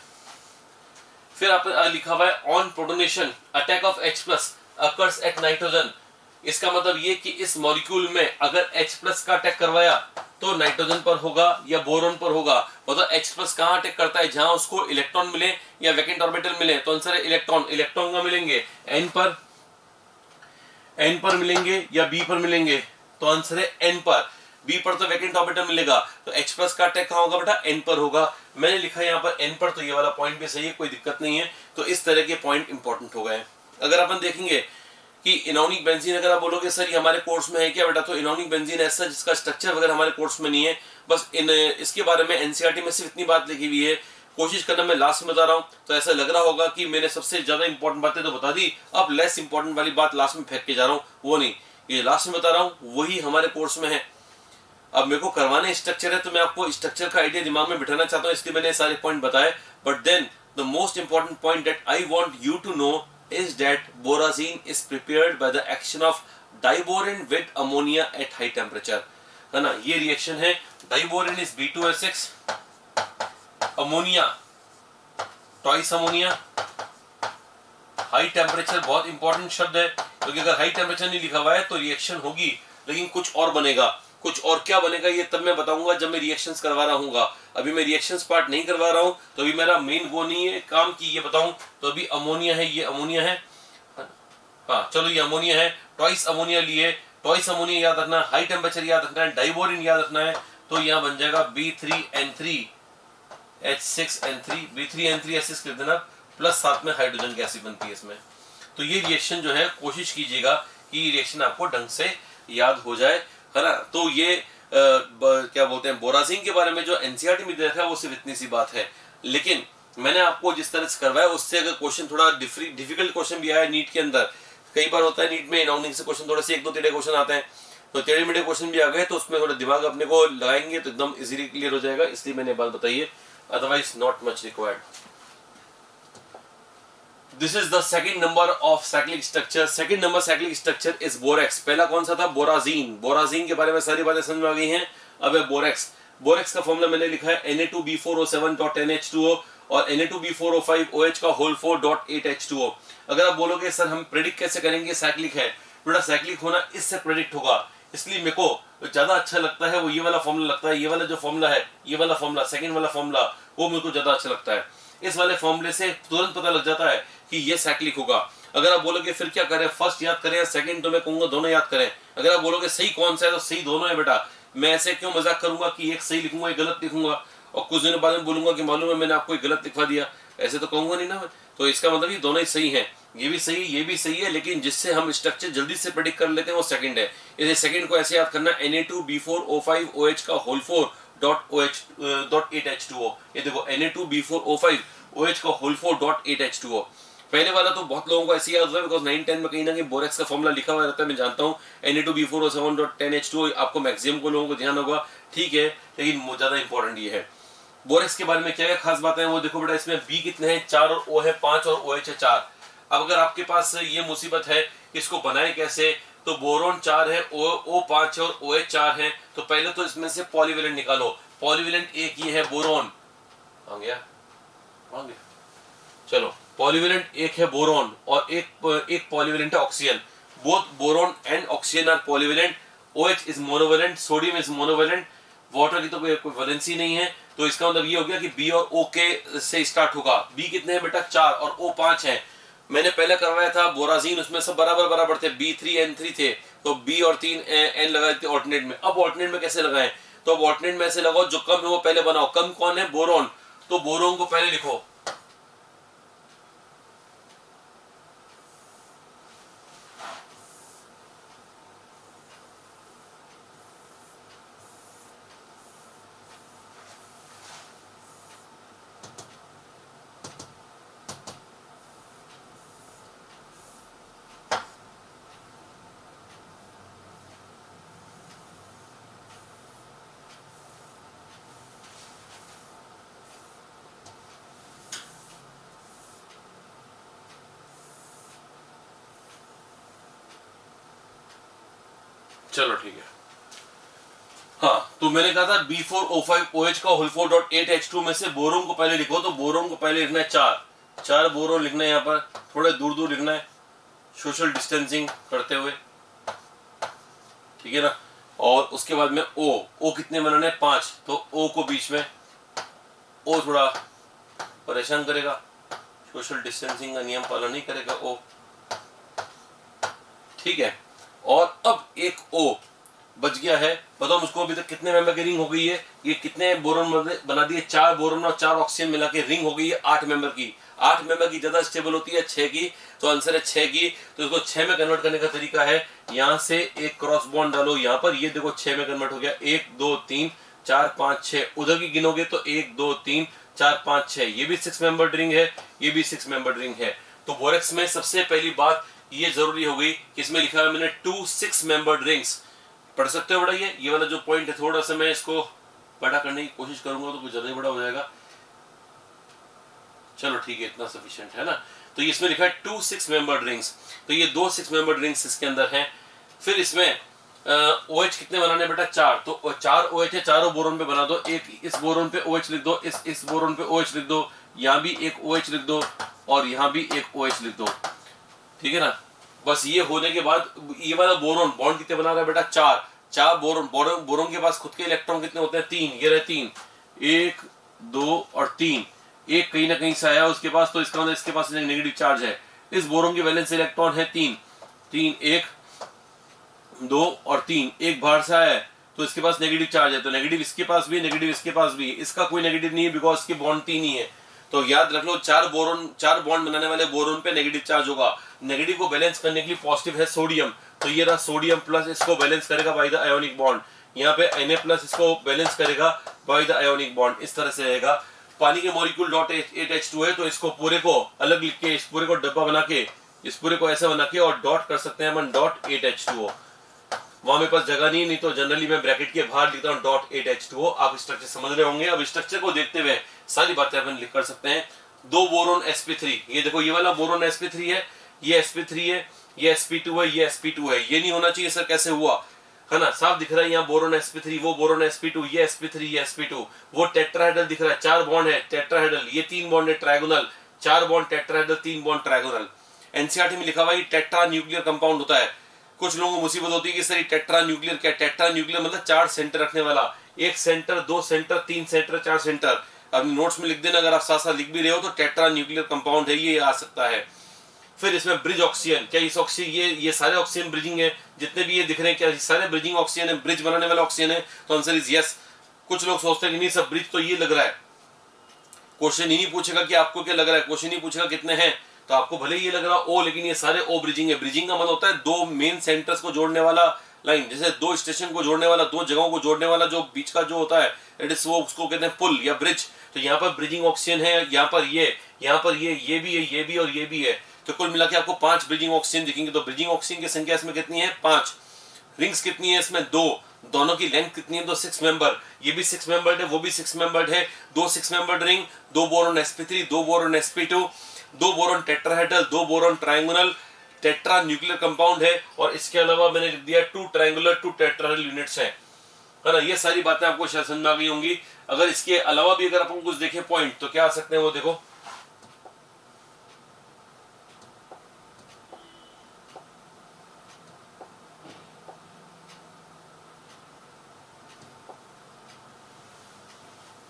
फिर आप लिखा हुआ है on protonation attack of H+ occurs at nitrogen. इसका मतलब ये कि इस मॉलिक्यूल में अगर H+ का अटैक करवाया तो नाइट्रोजन पर होगा या बोरोन पर होगा। मतलब H+ कहां अटैक करता है? जहां उसको इलेक्ट्रॉन मिले या वैकेंट ऑर्बिटल मिले। तो आंसर है इलेक्ट्रॉन। इलेक्ट्रॉन का मिलेंगे N पर मिलेंगे या B पर मिलेंगे? तो आंसर है N पर। बी पर तो वैकेंट ऑर्बिटल मिलेगा, तो H प्लस का अटैक कहाँ होगा बेटा, N पर होगा। मैंने लिखा है यहाँ पर N पर, तो ये वाला पॉइंट भी सही है, कोई दिक्कत नहीं है। तो इस तरह के पॉइंट इंपॉर्टेंट हो गए। अगर अपन देखेंगे कि इनॉनिक बेंजीन, अगर आप बोलोगे सर ये हमारे कोर्स में है क्या बेटा, तो इनॉनिक बेंजीन ऐसा जिसका स्ट्रक्चर वगैरह हमारे कोर्स में नहीं है, बस इसके बारे में एनसीईआरटी में सिर्फ इतनी बात लिखी हुई है। कोशिश करना मैं लास्ट में बता रहा हूँ, तो ऐसा लग रहा होगा कि मैंने सबसे ज्यादा इंपॉर्टेंट बातें तो बता दी, अब लेस इंपॉर्टेंट वाली बात लास्ट में फेंक के जा रहा हूँ, वो नहीं, ये लास्ट में बता रहा हूँ वही हमारे कोर्स में है। अब मेरे को करवाने स्ट्रक्चर है, तो मैं आपको स्ट्रक्चर का आइडिया दिमाग में बिठाना चाहता हूँ, इसलिए मैंने सारे पॉइंट बताए। But then the most important point that I want you to know is that borazine is prepared by the action of diborane with ammonia at high temperature, है ना। ये रिएक्शन है, diborane is B2S6, ammonia twice ammonia, high temperature बहुत important शब्द है, क्योंकि अगर high temperature नहीं लिखा हुआ है तो रिएक्शन होगी लेकिन कुछ और बनेगा। कुछ और क्या बनेगा ये तब मैं बताऊंगा जब मैं रिएक्शंस करवा रहा हूँ। अभी मैं रिएक्शंस पार्ट नहीं करवा रहा हूँ, तो अभी मेरा मेन वो नहीं है काम की ये बताऊं। तो अभी अमोनिया है, ये अमोनिया है, हाँ चलो ये अमोनिया है, ट्वाइस अमोनिया लिए, ट्वाइस अमोनिया याद रखना, हाई टेम्परेचर याद रखना है, डाइबोरिन याद रखना है, तो यहाँ बन जाएगा B3N3H6N3, B3N3H6 लिख देना, प्लस साथ में हाइड्रोजन गैस बनती है इसमें। तो ये रिएक्शन जो है कोशिश कीजिएगा कि रिएक्शन आपको ढंग से याद हो जाए, है ना। तो ये क्या बोलते हैं बोराजीन के बारे में जो एनसीईआरटी में देखा है वो सिर्फ इतनी सी बात है, लेकिन मैंने आपको जिस तरह से करवाया उससे अगर क्वेश्चन थोड़ा डिफिकल्ट क्वेश्चन भी आया नीट के अंदर, कई बार होता है नीट में इनऑर्गेनिक से क्वेश्चन थोड़े से एक दो टेढ़े क्वेश्चन आते हैं, तो टेढ़े मेढ़े क्वेश्चन भी आ गए तो उसमें थोड़ा दिमाग अपने को लगाएंगे तो एकदम इजीली क्लियर हो जाएगा, इसलिए मैंने बात बताई है, otherwise not much required. This is the second number of cyclic structure. Second number cyclic structure is borax. पहला कौन सा था, बोराजीन। बोराजीन के बारे में सारी बातें समझ में आ गई हैं। अब है बोरेक्स। बोरेक्स का फॉर्मूला मैंने लिखा है Na2B4O7.10H2O और Na2B4O5OH का होल 4.8H2O। अगर आप बोलोगे सर हम प्रेडिक्ट कैसे करेंगे, साइक्लिक है, बेटा साइक्लिक होना इससे प्रेडिक्ट होगा, इसलिए मेरे को ज्यादा अच्छा लगता है वो ये वाला फॉर्मूला लगता है, ये वाला जो फॉर्मूला है, ये वाला फॉर्मूला सेकंड वाला फॉर्मूला वो मेरे को ज्यादा अच्छा लगता है। इस वाले फॉर्मूले से तुरंत पता लग जाता है कि ये साइक्लिक होगा। अगर आप बोलोगे फिर क्या करें, फर्स्ट याद करें या सेकंड, तो मैं कहूंगा दोनों याद करें। अगर आप बोलोगे सही कौन सा है, तो सही दोनों है बेटा। मैं ऐसे क्यों मजाक करूंगा कि एक सही लिखूंगा एक गलत लिखूंगा और कुछ दिनों बाद में बोलूंगा कि मालूम है मैंने आपको एक गलत लिखवा दिया, ऐसे तो कहूंगा नहीं ना। तो इसका मतलब ये दोनों ही सही है, ये भी सही ये भी सही है, लेकिन जिससे हम स्ट्रक्चर जल्दी से प्रेडिक्ट कर लेते हैं वो सेकंड है। इसे सेकंड को ऐसे याद करना, Na2B4O5OH का होल 4.8H2O। ये देखो Na2B4O5OH का होल 4.8H2O। पहले वाला तो बहुत लोगों को ऐसे याद होता है, बिकॉज 9-10 में कहीं ना कहीं बोरेक्स का फॉर्मूला लिखा हुआ रहता है, मैं जानता हूँ। Na2B4O7.10H2O आपको मैक्सिमम को लोगों को ध्यान होगा, ठीक है, लेकिन ज्यादा इंपॉर्टेंट ये है। बोरेक्स के बारे में क्या खास बातें हैं वो देखो बेटा, इसमें बी कितने हैं, 4 और ओ है 5 और OH है 4। अब अगर आपके पास ये मुसीबत है इसको बनाए कैसे, तो बोरोन 4 है, ओ 5 है और OH 4 है, तो पहले तो इसमें से पॉलीवेलेंट निकालो। पॉलीवेलेंट एक ये है बोरोन, आ गया चलो, पॉलीवेलेंट एक है बोरोन और एक पॉलीवेलेंट है oxygen. Both boron and oxygen are polyvalent. OH is monovalent, sodium is monovalent, water की तो कोई वैलेंसी नहीं है, तो इसका मतलब ये हो गया कि बी और ओ के से स्टार्ट होगा। बी कितने हैं बेटा 4 और ओ 5 है। मैंने पहले करवाया था बोराजीन, उसमें सब बराबर बराबर थे, B3N3 थे, तो बी और 3 N लगाए थे ऑल्टरनेट में। अब ऑल्टरनेट में कैसे लगाएं, तो अब ऑल्टरनेट में ऐसे लगाओ जो कम है वो पहले बनाओ। कम कौन है, बोरोन, तो बोरोन को पहले लिखो। चलो ठीक है, हाँ तो मैंने कहा था B4O5OH का होल 4.8H2 में से बोरोन को पहले लिखो, तो बोरोन को पहले लिखना है 4 बोरोन लिखना है, यहाँ पर थोड़े दूर दूर लिखना है सोशल डिस्टेंसिंग करते हुए, ठीक है ना। और उसके बाद में O कितने बनाने हैं 5, तो O को बीच में, O थोड़ा परेशान करेगा, सोशल डिस्टेंसिंग का नियम पालन नहीं करेगा O, ठीक है। और अब एक O बच गया है। बताओ मुझको अभी तक कितने मेंबर की रिंग हो गई है, ये कितने बोरोन बना दिए, 4 बोरोन और 4 ऑक्सीजन मिला के रिंग हो गई है 8 मेंबर की। 8 मेंबर की ज्यादा स्टेबल होती है 6 की, तो आंसर है 6 की। तो इसको 6 में कन्वर्ट करने का तरीका है, यहां से एक क्रॉस बॉन्ड डालो यहां पर, ये देखो 6 में कन्वर्ट हो गया, 1 2 3 4 5 6। उधर की गिनोगे तो 1 2 3 4 5 6, ये भी 6 मेंबर रिंग है, ये भी 6 मेंबर रिंग है। तो बोरेक्स में सबसे पहली बात ये जरूरी हो गई, इसमें लिखा है मैंने 2 6 मेंबर्ड रिंग्स। पढ़ सकते हो बड़ा, ये वाला जो पॉइंट है थोड़ा सा मैं इसको बड़ा करने की कोशिश करूंगा तो कुछ ज्यादा ही बड़ा हो जाएगा। चलो ठीक है, इतना सफिशिएंट है ना। तो इसमें लिखा है 2 6 मेंबर्ड रिंग्स, तो ये 2 6 मेंबर्ड रिंग्स इसके अंदर हैं। फिर इसमें OH कितने बनाने बेटा, 4, तो 4 OH है, चारों बोरोन पे बना दो। एक इस बोरोन पे OH लिख दो, इस बोरोन पे OH लिख दो, यहाँ भी एक OH लिख दो और यहाँ भी एक OH लिख दो, ठीक है ना। बस ये होने के बाद ये वाला बोरोन बॉन्ड कितने बना रहा है बेटा, 4 बोरोन के पास खुद के इलेक्ट्रॉन कितने होते हैं, 3, ये रहे 3, 1 2 और 3, एक कहीं ना कहीं से आया उसके पास, तो इसका मतलब इसके पास नेगेटिव चार्ज है। इस बोरोन के वैलेंस इलेक्ट्रॉन है 3, 1 2 और 3, एक बाहर से आया है तो इसके पास नेगेटिव चार्ज है, तो नेगेटिव इसके पास भी, नेगेटिव इसके पास भी, इसका कोई नेगेटिव नहीं है बिकॉज इसके बॉन्ड 3 ही है। तो याद रख लो 4 बॉन्ड बनाने वाले बोरोन पे नेगेटिव चार्ज होगा। नेगेटिव को बैलेंस करने के लिए पॉजिटिव है सोडियम, तो ये रहा सोडियम प्लस, इसको बैलेंस करेगा बाय द आयोनिक बॉन्ड। यहाँ पे Na प्लस इसको बैलेंस करेगा बाय द आयोनिक बॉन्ड, इस तरह से रहेगा। पानी के मॉलिक्यूल .8H2 है, तो इसको पूरे को अलग लिख के, इस पूरे को डब्बा बना के, इस पूरे को ऐसे बना के और डॉट कर सकते हैं अपन .8H2O। वहां मेरे पास जगह नहीं तो जनरली मैं ब्रैकेट के बाहर लिखता हूँ .8H2O। आप स्ट्रक्चर समझ रहे होंगे, अब स्ट्रक्चर को देखते हुए सारी बातें अपन लिख कर सकते हैं। 2 बोरोन sp3, ये देखो ये वाला बोरोन sp3 है, ये sp3 है, ये sp2 है, ये sp2 है। ये नहीं होना चाहिए सर, कैसे हुआ, है ना, साफ दिख रहा है यहाँ बोरोन sp3, वो बोरोन sp2, ये sp3, ये sp2। वो टेट्राहेड्रल दिख रहा है, 4 बॉन्ड है टेट्राहेड्रल, ये 3 बॉन्ड है trigonal, 4 bond tetrahedral, 3 bond trigonal. NCERT में लिखा हुआ है टेट्रा न्यूक्लियर कंपाउंड होता है। कुछ लोगों को मुसीबत होती है कि सर टेट्रा न्यूक्लियर क्या, टेट्रा न्यूक्लियर मतलब 4 सेंटर रखने वाला, 1 सेंटर 2 सेंटर 3 सेंटर 4 सेंटर। अब नोट्स में लिख देना, अगर आप साथ साथ लिख भी रहे हो तो टेट्रा न्यूक्लियर कंपाउंड है, ये आ सकता है। फिर इसमें ब्रिज ऑक्सीजन, क्या इस ऑक्सीजन, ये सारे ऑक्सीजन ब्रिजिंग है, जितने भी ये दिख रहे हैं क्या सारे ब्रिजिंग ऑक्सीजन है, ब्रिज बनाने वाला ऑक्सीजन है, तो आंसर इज यस। कुछ लोग सोचते हैं कि नहीं सब ब्रिज तो ये लग रहा है, क्वेश्चन ही नहीं पूछेगा कि आपको क्या लग रहा है, क्वेश्चन नहीं पूछेगा कितने हैं, तो आपको भले ही ये लग रहा ओ, लेकिन ये सारे ओ ब्रिजिंग है। ब्रिजिंग का मतलब होता है 2 मेन सेंटर्स को जोड़ने वाला लाइन, जैसे 2 स्टेशन को जोड़ने वाला, 2 जगहों को जोड़ने वाला जो बीच का जो होता है, इट इज वो उसको कहते हैं पुल या ब्रिज। तो यहाँ पर ब्रिजिंग ऑक्सीजन है, यहाँ पर ये भी है, ये भी और ये भी है, तो कुल मिला के आपको 5 ब्रिजिंग ऑक्सीजन दिखेंगे। तो ब्रिजिंग ऑक्सीजन की संख्या इसमें कितनी है, 5। रिंग्स कितनी है इसमें, 2। दोनों की लेंथ कितनी है, तो 6 मेंबर, ये भी 6 मेंबर्ड है, वो भी 6 मेंबर्ड है। 2 6 membered ring, 2 boron sp3, 2 boron sp2, 2 boron tetrahedral, 2 boron triangular, tetra nuclear compound है। और इसके अलावा मैंने लिख दिया 2 ट्रायंगुलर 2 टेट्राहेड्रल यूनिट्स है ना। ये सारी बातें आपको शायद समझ में आ गई होंगी। अगर इसके अलावा भी अगर अपन कुछ देखें पॉइंट, तो क्या आ सकते हैं वो देखो।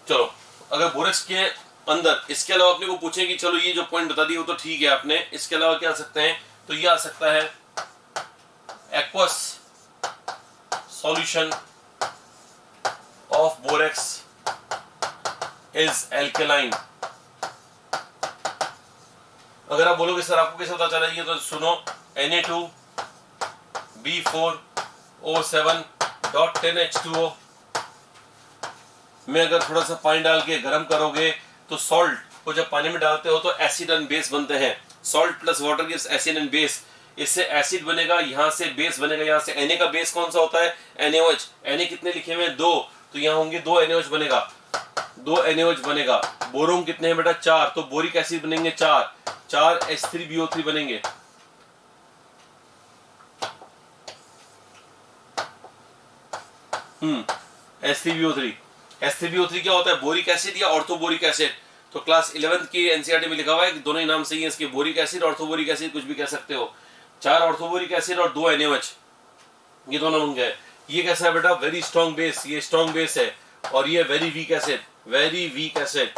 चलो, अगर बोरेक्स के अंदर इसके अलावा अपने को पूछे कि चलो ये जो पॉइंट बता दिए वो तो ठीक है आपने, इसके अलावा क्या आ सकते हैं, तो ये आ सकता है aqueous solution of borax is alkaline. अगर आप बोलोगे सर आपको कैसे पता चला, ये तो सुनो, Na2B4O7.10H2O में अगर थोड़ा सा पानी डाल के गर्म करोगे तो सॉल्ट को जब पानी में डालते हो तो एसिड एंड बेस बनते हैं। Salt plus water gives acid and base, इससे एसिड बनेगा, यहाँ से बेस बनेगा। यहाँ से Na का बेस कौन सा होता है, NaOH। Na कितने लिखे हुए हैं, 2, तो यहाँ होंगे 2 NaOH बनेगा, 2 NaOH बनेगा। बोरोन कितने हैं बेटा, 4, तो बोरिक एसिड बनेंगे 4 H3BO3 बनेंगे। H3BO3 क्या होता है, बोरिक एसिड या ऑर्थोबोरिक एसिड। तो क्लास 11th की एनसीईआरटी में लिखा हुआ है कि दोनों ही नाम सही है इसके, बोरिक एसिड ऑर्थोबोरिक एसिड कुछ भी कह सकते हो। 4 ऑर्थोबोरिक एसिड और 2 NaOH, ये दोनों बन गए। ये कैसा है बेटा, वेरी स्ट्रॉन्ग बेस, ये स्ट्रॉन्ग बेस है। और ये very weak acid, very weak acid.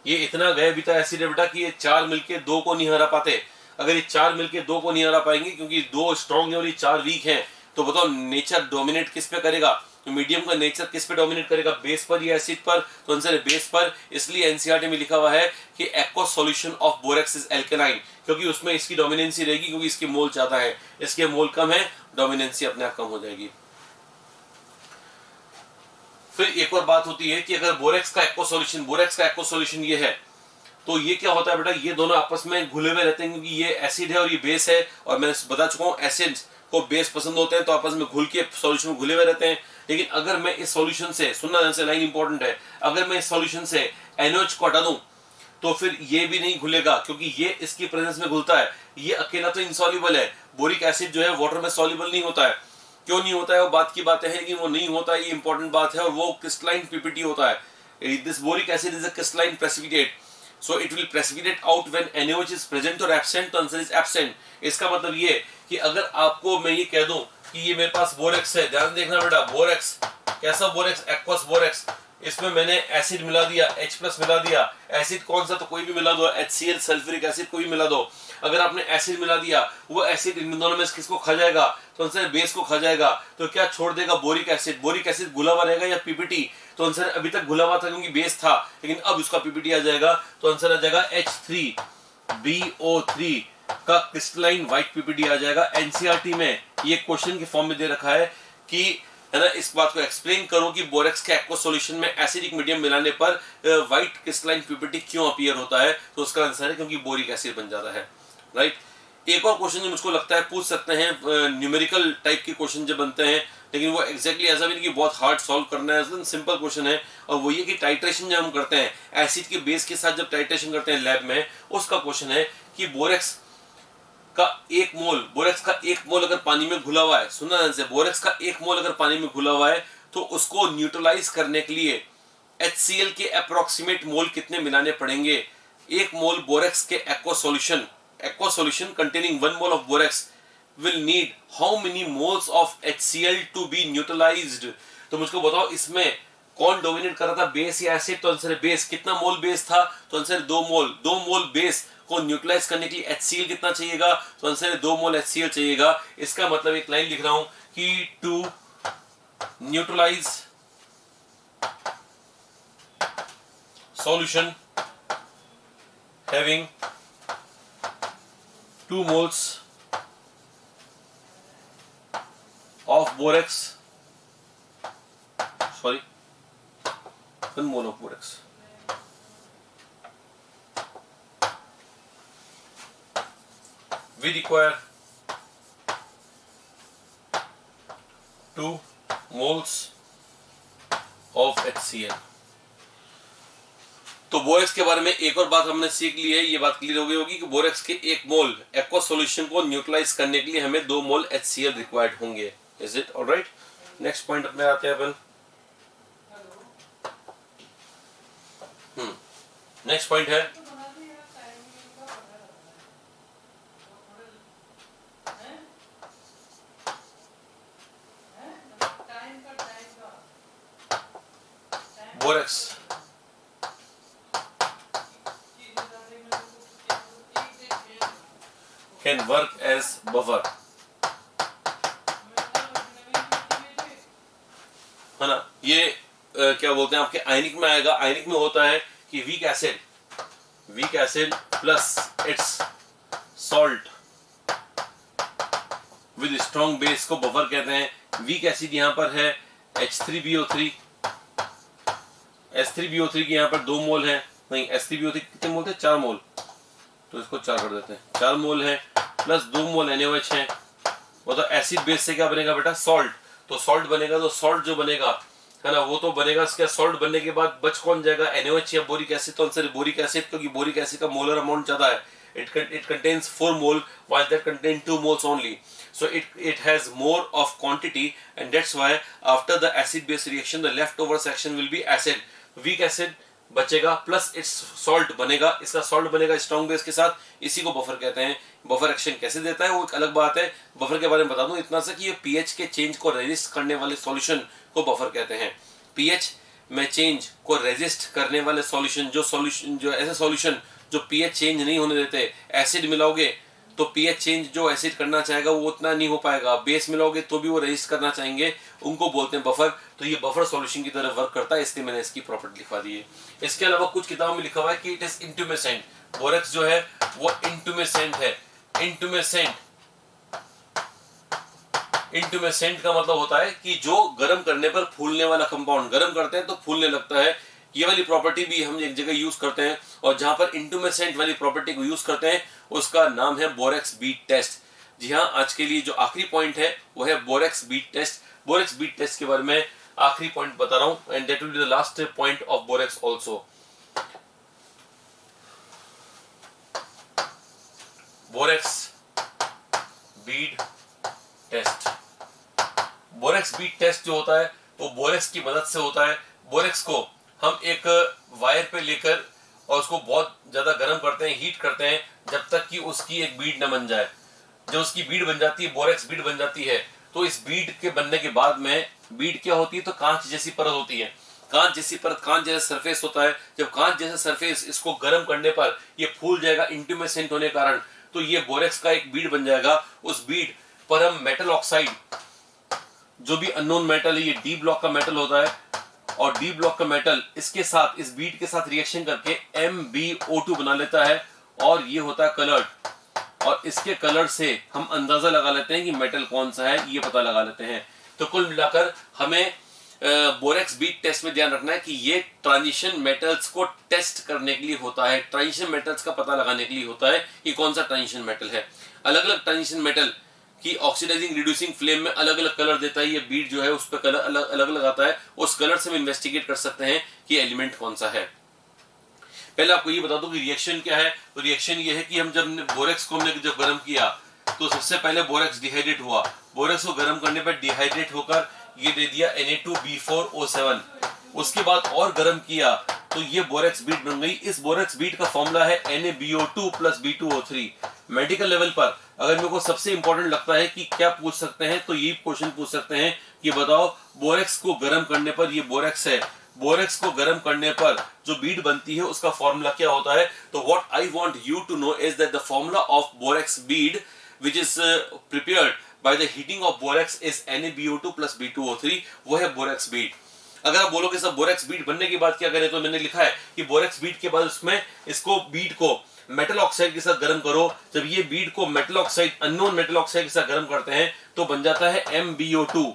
ये इतना गए बीता एसिड है बेटा कि ये 4 मिलके 2 को नहीं हरा पाते। अगर ये 4 मिलके 2 को नहीं हरा पाएंगे, क्योंकि 2 स्ट्रॉन्ग है और ये 4 वीक है, तो बताओ नेचर डोमिनेट किस पे करेगा, तो मीडियम का नेचर किस पे डोमिनेट करेगा, बेस पर या एसिड पर, तो आंसर है बेस पर। इसलिए एनसीईआरटी में लिखा हुआ है कि aqueous solution of borax is alkaline, क्योंकि उसमें इसकी डोमिनेंसी रहेगी, क्योंकि इसकी मोल ज्यादा है, इसके मोल कम है, डोमिनेंसी अपने आप कम हो जाएगी। फिर एक और बात होती है कि अगर बोरेक्स का एक्वस सॉल्यूशन ये है, तो ये क्या होता है बेटा, ये दोनों आपस में घुले हुए रहते हैं, क्योंकि ये एसिड है और ये बेस है, और मैंने बता चुका हूँ एसिड्स को बेस पसंद होते हैं, तो आपस में घुल के सॉल्यूशन में घुले हुए रहते हैं। लेकिन अगर मैं इस सॉल्यूशन से, सुनना से लाइन इंपॉर्टेंट है, अगर मैं इस सॉल्यूशन से NOH को हटा दूं तो फिर ये भी नहीं घुलेगा, क्योंकि ये इसकी प्रेजेंस में घुलता है, ये अकेला तो इनसॉल्युबल है। बोरिक एसिड जो है वाटर में सॉल्युबल नहीं होता है, क्यों नहीं होता है वो बात की बात है, लेकिन वो नहीं होता है, ये इंपॉर्टेंट बात है, और वो क्रिस्टलाइन पीपीटी होता है। This boric acid is a crystalline precipitate, so it will precipitate out when NaOH is present or absent, तो आंसर इज एब्सेंट। इसका मतलब ये कि अगर आपको मैं ये कह दूं कि ये मेरे पास बोरेक्स है, ध्यान देखना बेटा, बोरेक्स कैसा बोरेक्स, एक्वस बोरेक्स, इसमें मैंने एसिड मिला दिया, H+ मिला दिया, एसिड कौन सा, तो कोई भी मिला दो, HCl सल्फ्यूरिक एसिड कोई भी मिला दो। अगर आपने एसिड मिला दिया, वो एसिड इन दोनों में किसको खा जाएगा, तो आंसर बेस को खा जाएगा, तो क्या छोड़ देगा, बोरिक एसिड। बोरिक एसिड घुला हुआ रहेगा या पीपीटी, तो आंसर अभी तक घुला हुआ था क्योंकि बेस था, लेकिन अब उसका पीपीटी आ जाएगा, तो आंसर आ जाएगा H3BO3 का क्रिस्टलाइन व्हाइट पीपीटी आ जाएगा। एनसीईआरटी में ये क्वेश्चन के फॉर्म में दे रखा है कि, है ना, इस बात को एक्सप्लेन करो कि बोरेक्स के एक्वस सॉल्यूशन में एसिडिक मीडियम मिलाने पर व्हाइट क्रिस्टलाइन पीपीटी क्यों अपीयर होता है, तो उसका आंसर है क्योंकि बोरिक एसिड बन जाता है, राइट। एक और क्वेश्चन जो मुझको लगता है पूछ सकते हैं, न्यूमेरिकल टाइप के क्वेश्चन जब बनते हैं, लेकिन वो एग्जैक्टली ऐसा भी नहीं कि बहुत हार्ड सॉल्व करना है, सिंपल क्वेश्चन है, और वो ये कि टाइट्रेशन जब हम करते हैं एसिड के बेस के साथ, जब टाइट्रेशन करते हैं लैब में, उसका क्वेश्चन है कि बोरेक्स का एक मोल अगर पानी में घुला हुआ है, सुनना ध्यान से, बोरेक्स का एक मोल अगर पानी में घुला हुआ है, तो उसको न्यूट्रलाइज करने के लिए HCl के अप्रोक्सीमेट मोल कितने मिलाने पड़ेंगे। एक मोल बोरेक्स के aqua solution containing 1 mole of borax will need how many moles of HCl to be neutralized। तो मुझको बताओ इसमें कौन डोमिनेट कर रहा था, बेस या एसिड, तो आंसर है बेस। कितना मोल बेस था, तो आंसर है 2 मोल। 2 मोल बेस को न्यूट्रलाइज करने के लिए HCl कितना चाहिएगा, तो आंसर है 2 मोल HCl चाहिएगा। इसका मतलब एक लाइन लिख रहा हूं कि to neutralise solution having 2 moles of borax, 1 mole of borax, we require 2 moles of HCl। तो बोरेक्स के बारे में एक और बात हमने सीख ली है, ये बात क्लियर हो गई होगी कि बोरेक्स के 1 मोल एक्वा सॉल्यूशन को न्यूट्रलाइज करने के लिए हमें 2 मोल HCl रिक्वायर्ड होंगे। Is it alright? Next point में आते हैं अपन। नेक्स्ट पॉइंट है borax can work as buffer, है ना। ये क्या बोलते हैं आपके आयनिक में आएगा। आयनिक में होता है कि weak acid plus it's salt with strong base को बफर कहते हैं। वीक एसिड यहाँ पर है H3BO3 की यहाँ पर 2 मोल है, नहीं H3BO3 कितने मोल थे, 4 मोल, तो इसको 4 कर देते हैं, 4 मोल है प्लस 2 मोल NaOH है। वो तो एसिड बेस से क्या बनेगा बेटा, सॉल्ट। तो सॉल्ट बनेगा, तो सॉल्ट जो बनेगा, है ना, वो तो बनेगा। इसका सॉल्ट बनने के बाद बच कौन जाएगा, NaOH या बोरिक एसिड। तो आंसर बोरिक एसिड, क्योंकि बोरिक एसिड का मोलर अमाउंट ज्यादा है। it contains 4 mole while that contain 2 moles only, so it has more of quantity, and that's why after the acid base reaction the leftover section will be acid, weak acid बचेगा plus it's salt बनेगा। इसका salt बनेगा strong base के साथ, इसी को buffer कहते हैं। बफर एक्शन कैसे देता है वो एक अलग बात है। बफर के बारे में बता दूं इतना सा कि ये पीएच के चेंज को रेजिस्ट करने वाले सॉल्यूशन को बफर कहते हैं। पीएच में चेंज को रेजिस्ट करने वाले सॉल्यूशन जो ऐसे सॉल्यूशन जो पीएच चेंज नहीं होने देते, एसिड मिलाओगे तो पीएच चेंज जो एसिड करना चाहेगा वो उतना नहीं हो पाएगा। बेस मिलाओगे तो भी वो रेजिस्ट करना चाहेंगे, उनको बोलते हैं बफर। तो ये बफर सॉल्यूशन की तरह वर्क करता है, इसलिए मैंने इसकी प्रॉपर्टी लिखवा दी है। इसके अलावा कुछ किताबों में लिखा हुआ है कि इट इज इंटुमेसेंट। बोरेक्स जो है वो इंटुमेसेंट है। इंटुमेसेंट का मतलब होता है कि जो गर्म करने पर फूलने वाला कंपाउंड, गर्म करते हैं तो फूलने लगता है। ये वाली प्रॉपर्टी भी हम एक जगह यूज करते हैं, और जहां पर इंटुमेसेंट वाली प्रॉपर्टी को यूज करते हैं उसका नाम है बोरेक्स बीट टेस्ट। जी हाँ, आज के लिए जो आखिरी पॉइंट है वो है borax bead test. Borax bead test के बारे में आखिरी पॉइंट बता रहा हूं, and that will be the last point of borax also. Borax bead test. Borax bead test जो होता है वो बोरेक्स की मदद से होता है। बोरेक्स को हम एक वायर पे लेकर और उसको बहुत ज्यादा गर्म करते हैं, हीट करते हैं, जब तक कि उसकी एक बीड न बन जाए। जब उसकी बीड बन जाती है, बोरेक्स बीड बन जाती है, तो इस बीड के बनने के बाद में बीड क्या होती है, तो कांच जैसी परत होती है। कांच जैसी परत, कांच जैसा सरफेस होता है। जब कांच जैसा सरफेस इसको गर्म करने पर ये फूल जाएगा इंटुमेसेंट होने के कारण, तो ये बोरेक्स का एक बीड बन जाएगा। उस बीड पर हम मेटल ऑक्साइड, जो भी अननोन मेटल है, ये डी ब्लॉक का मेटल होता है, और डी ब्लॉक का मेटल इसके साथ, इस बीड के साथ रिएक्शन करके MbO2 बना लेता है, और ये होता है कलर्ड। और इसके कलर से हम अंदाजा लगा लेते हैं कि मेटल कौन सा है, ये पता लगा लेते हैं। तो कुल मिलाकर हमें बोरेक्स बीट टेस्ट में ध्यान रखना है कि ये ट्रांजिशन मेटल्स को टेस्ट करने के लिए होता है, ट्रांजिशन मेटल्स का पता लगाने के लिए होता है कि कौन सा ट्रांजिशन मेटल है। अलग अलग ट्रांजिशन मेटल की ऑक्सीडाइजिंग रिड्यूसिंग फ्लेम में अलग अलग कलर देता है। ये बीट जो है उस पर कलर अलग अलग आता है, उस कलर से हम इन्वेस्टिगेट कर सकते हैं कि एलिमेंट कौन सा है। पहले आपको ये बता दूं कि रिएक्शन क्या है। तो रिएक्शन ये है कि हम जब बोरेक्स को हमने जब गर्म किया तो सबसे पहले बोरेक्स डिहाइड्रेट हुआ। बोरेक्स को गर्म करने पर डिहाइड्रेट होकर ये दे दिया Na2B4O7। उसके बाद और गर्म किया तो ये बोरेक्स बीट बन गई। इस बोरेक्स बीट का फॉर्मूला है NaBO2 + B2O3। मेडिकल लेवल पर अगर मेरे को सबसे इंपॉर्टेंट लगता है कि क्या पूछ सकते हैं, तो ये क्वेश्चन पूछ सकते हैं कि बताओ बोरेक्स को गर्म करने पर, ये बोरेक्स है, बोरेक्स को गर्म करने पर जो बीट बनती है उसका फॉर्मूला क्या होता है। तो what I want you to know is that the formula of borax bead which is prepared by the heating of borax is NaBO2 + B2O3। वो है बोरेक्स बीट। अगर आप बोलोगे सर बोरेक्स बीट बनने के बाद क्या करें, तो मैंने लिखा है कि बोरेक्स बीट के बाद उसमें इसको बीट को मेटल ऑक्साइड के साथ गर्म करो। जब ये बीट को metal oxide, unknown metal oxide के साथ गर्म करते हैं तो बन जाता है MbO2।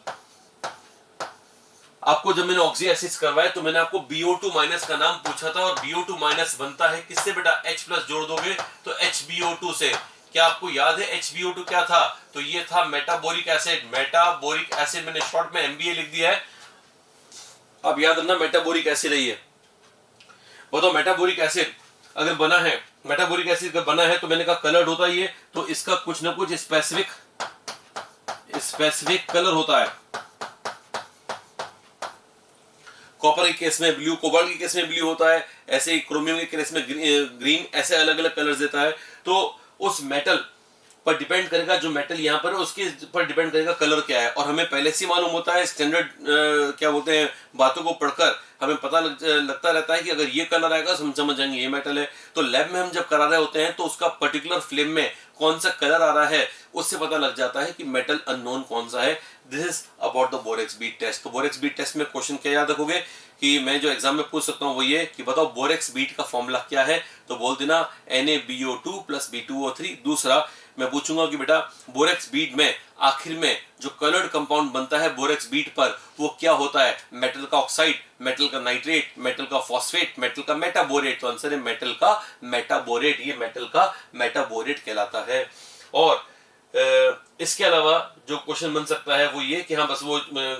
आपको जब मैंने ऑक्सी एसिड्स करवाए तो मैंने आपको BO2- का नाम पूछा था, और BO2- बनता है किससे बेटा, H+ जोड़ दोगे तो HbO2 से। क्या आपको याद है HbO2 क्या था? तो ये था मेटाबोरिक एसिड। मेटाबोरिक एसिड मैंने शॉर्ट में MBA लिख दिया है, अब याद रखना मेटाबोरिक एसिड है ये। बताओ मेटाबोरिक एसिड अगर बना है, मेटाबोरिक एसिड अगर बना है तो मैंने कहा कलर्ड होता है ये, तो इसका कुछ ना कुछ स्पेसिफिक कलर होता है। कॉपर के केस में ब्लू, कोबाल्ट के केस में ब्लू होता है, ऐसे ही क्रोमियम के केस में ग्रीन, ऐसे अलग अलग कलर्स देता है। तो उस मेटल पर डिपेंड करेगा, जो मेटल यहाँ पर है उसके पर डिपेंड करेगा कलर क्या है। और हमें पहले से मालूम होता है, स्टैंडर्ड क्या बोलते हैं, बातों को पढ़कर हमें पता लगता रहता है कि अगर ये कलर आएगा तो हम समझ जाएंगे ये मेटल है। तो लैब में हम जब करा रहे होते हैं तो उसका पर्टिकुलर फ्लेम में कौन सा कलर आ रहा है उससे पता लग जाता है कि मेटल अननोन कौन सा है। This is about the borax bead test. तो बोरेक्स बीट टेस्ट में क्वेश्चन क्या याद रखोगे कि मैं जो एग्जाम में पूछ सकता हूँ वो ये कि बताओ बोरेक्स बीट का फॉर्मूला क्या है, तो बोल देना NaBO2 + B2O3। दूसरा मैं पूछूंगा कि बेटा बोरेक्स बीट में आखिर में जो कलर्ड कंपाउंड बनता है बोरेक्स बीट पर वो क्या होता है, मेटल का ऑक्साइड, मेटल का नाइट्रेट, मेटल का फॉस्फेट, मेटल का मेटाबोरेट। तो आंसर है मेटल का मेटाबोरेट। ये मेटल का मेटाबोरेट कहलाता है। और इसके अलावा जो क्वेश्चन बन सकता है वो ये कि हाँ बस वो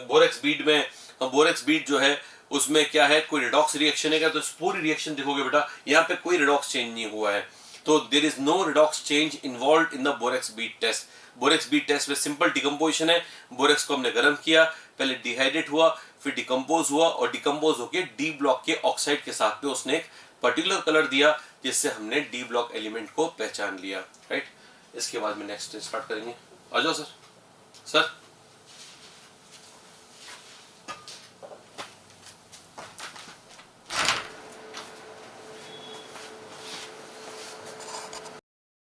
बोरेक्स बीट में, बोरेक्स बीट जो है उसमें क्या है, कोई रिडॉक्स रिएक्शन है क्या, तो पूरी रिएक्शन देखोगे बेटा यहाँ पे कोई रिडॉक्स चेंज नहीं हुआ है। तो there is no redox change involved in the borax bead test. Borax bead test में सिंपल डिकम्पोजिशन है। बोरेक्स को हमने गर्म किया, पहले डिहाइड्रेट हुआ, फिर डिकम्पोज हुआ, और डिकम्पोज होके डी ब्लॉक के ऑक्साइड के साथ में उसने एक पर्टिकुलर कलर दिया जिससे हमने डी ब्लॉक एलिमेंट को पहचान लिया। राइट, इसके बाद में नेक्स्ट स्टार्ट करेंगे। आ जाओ सर।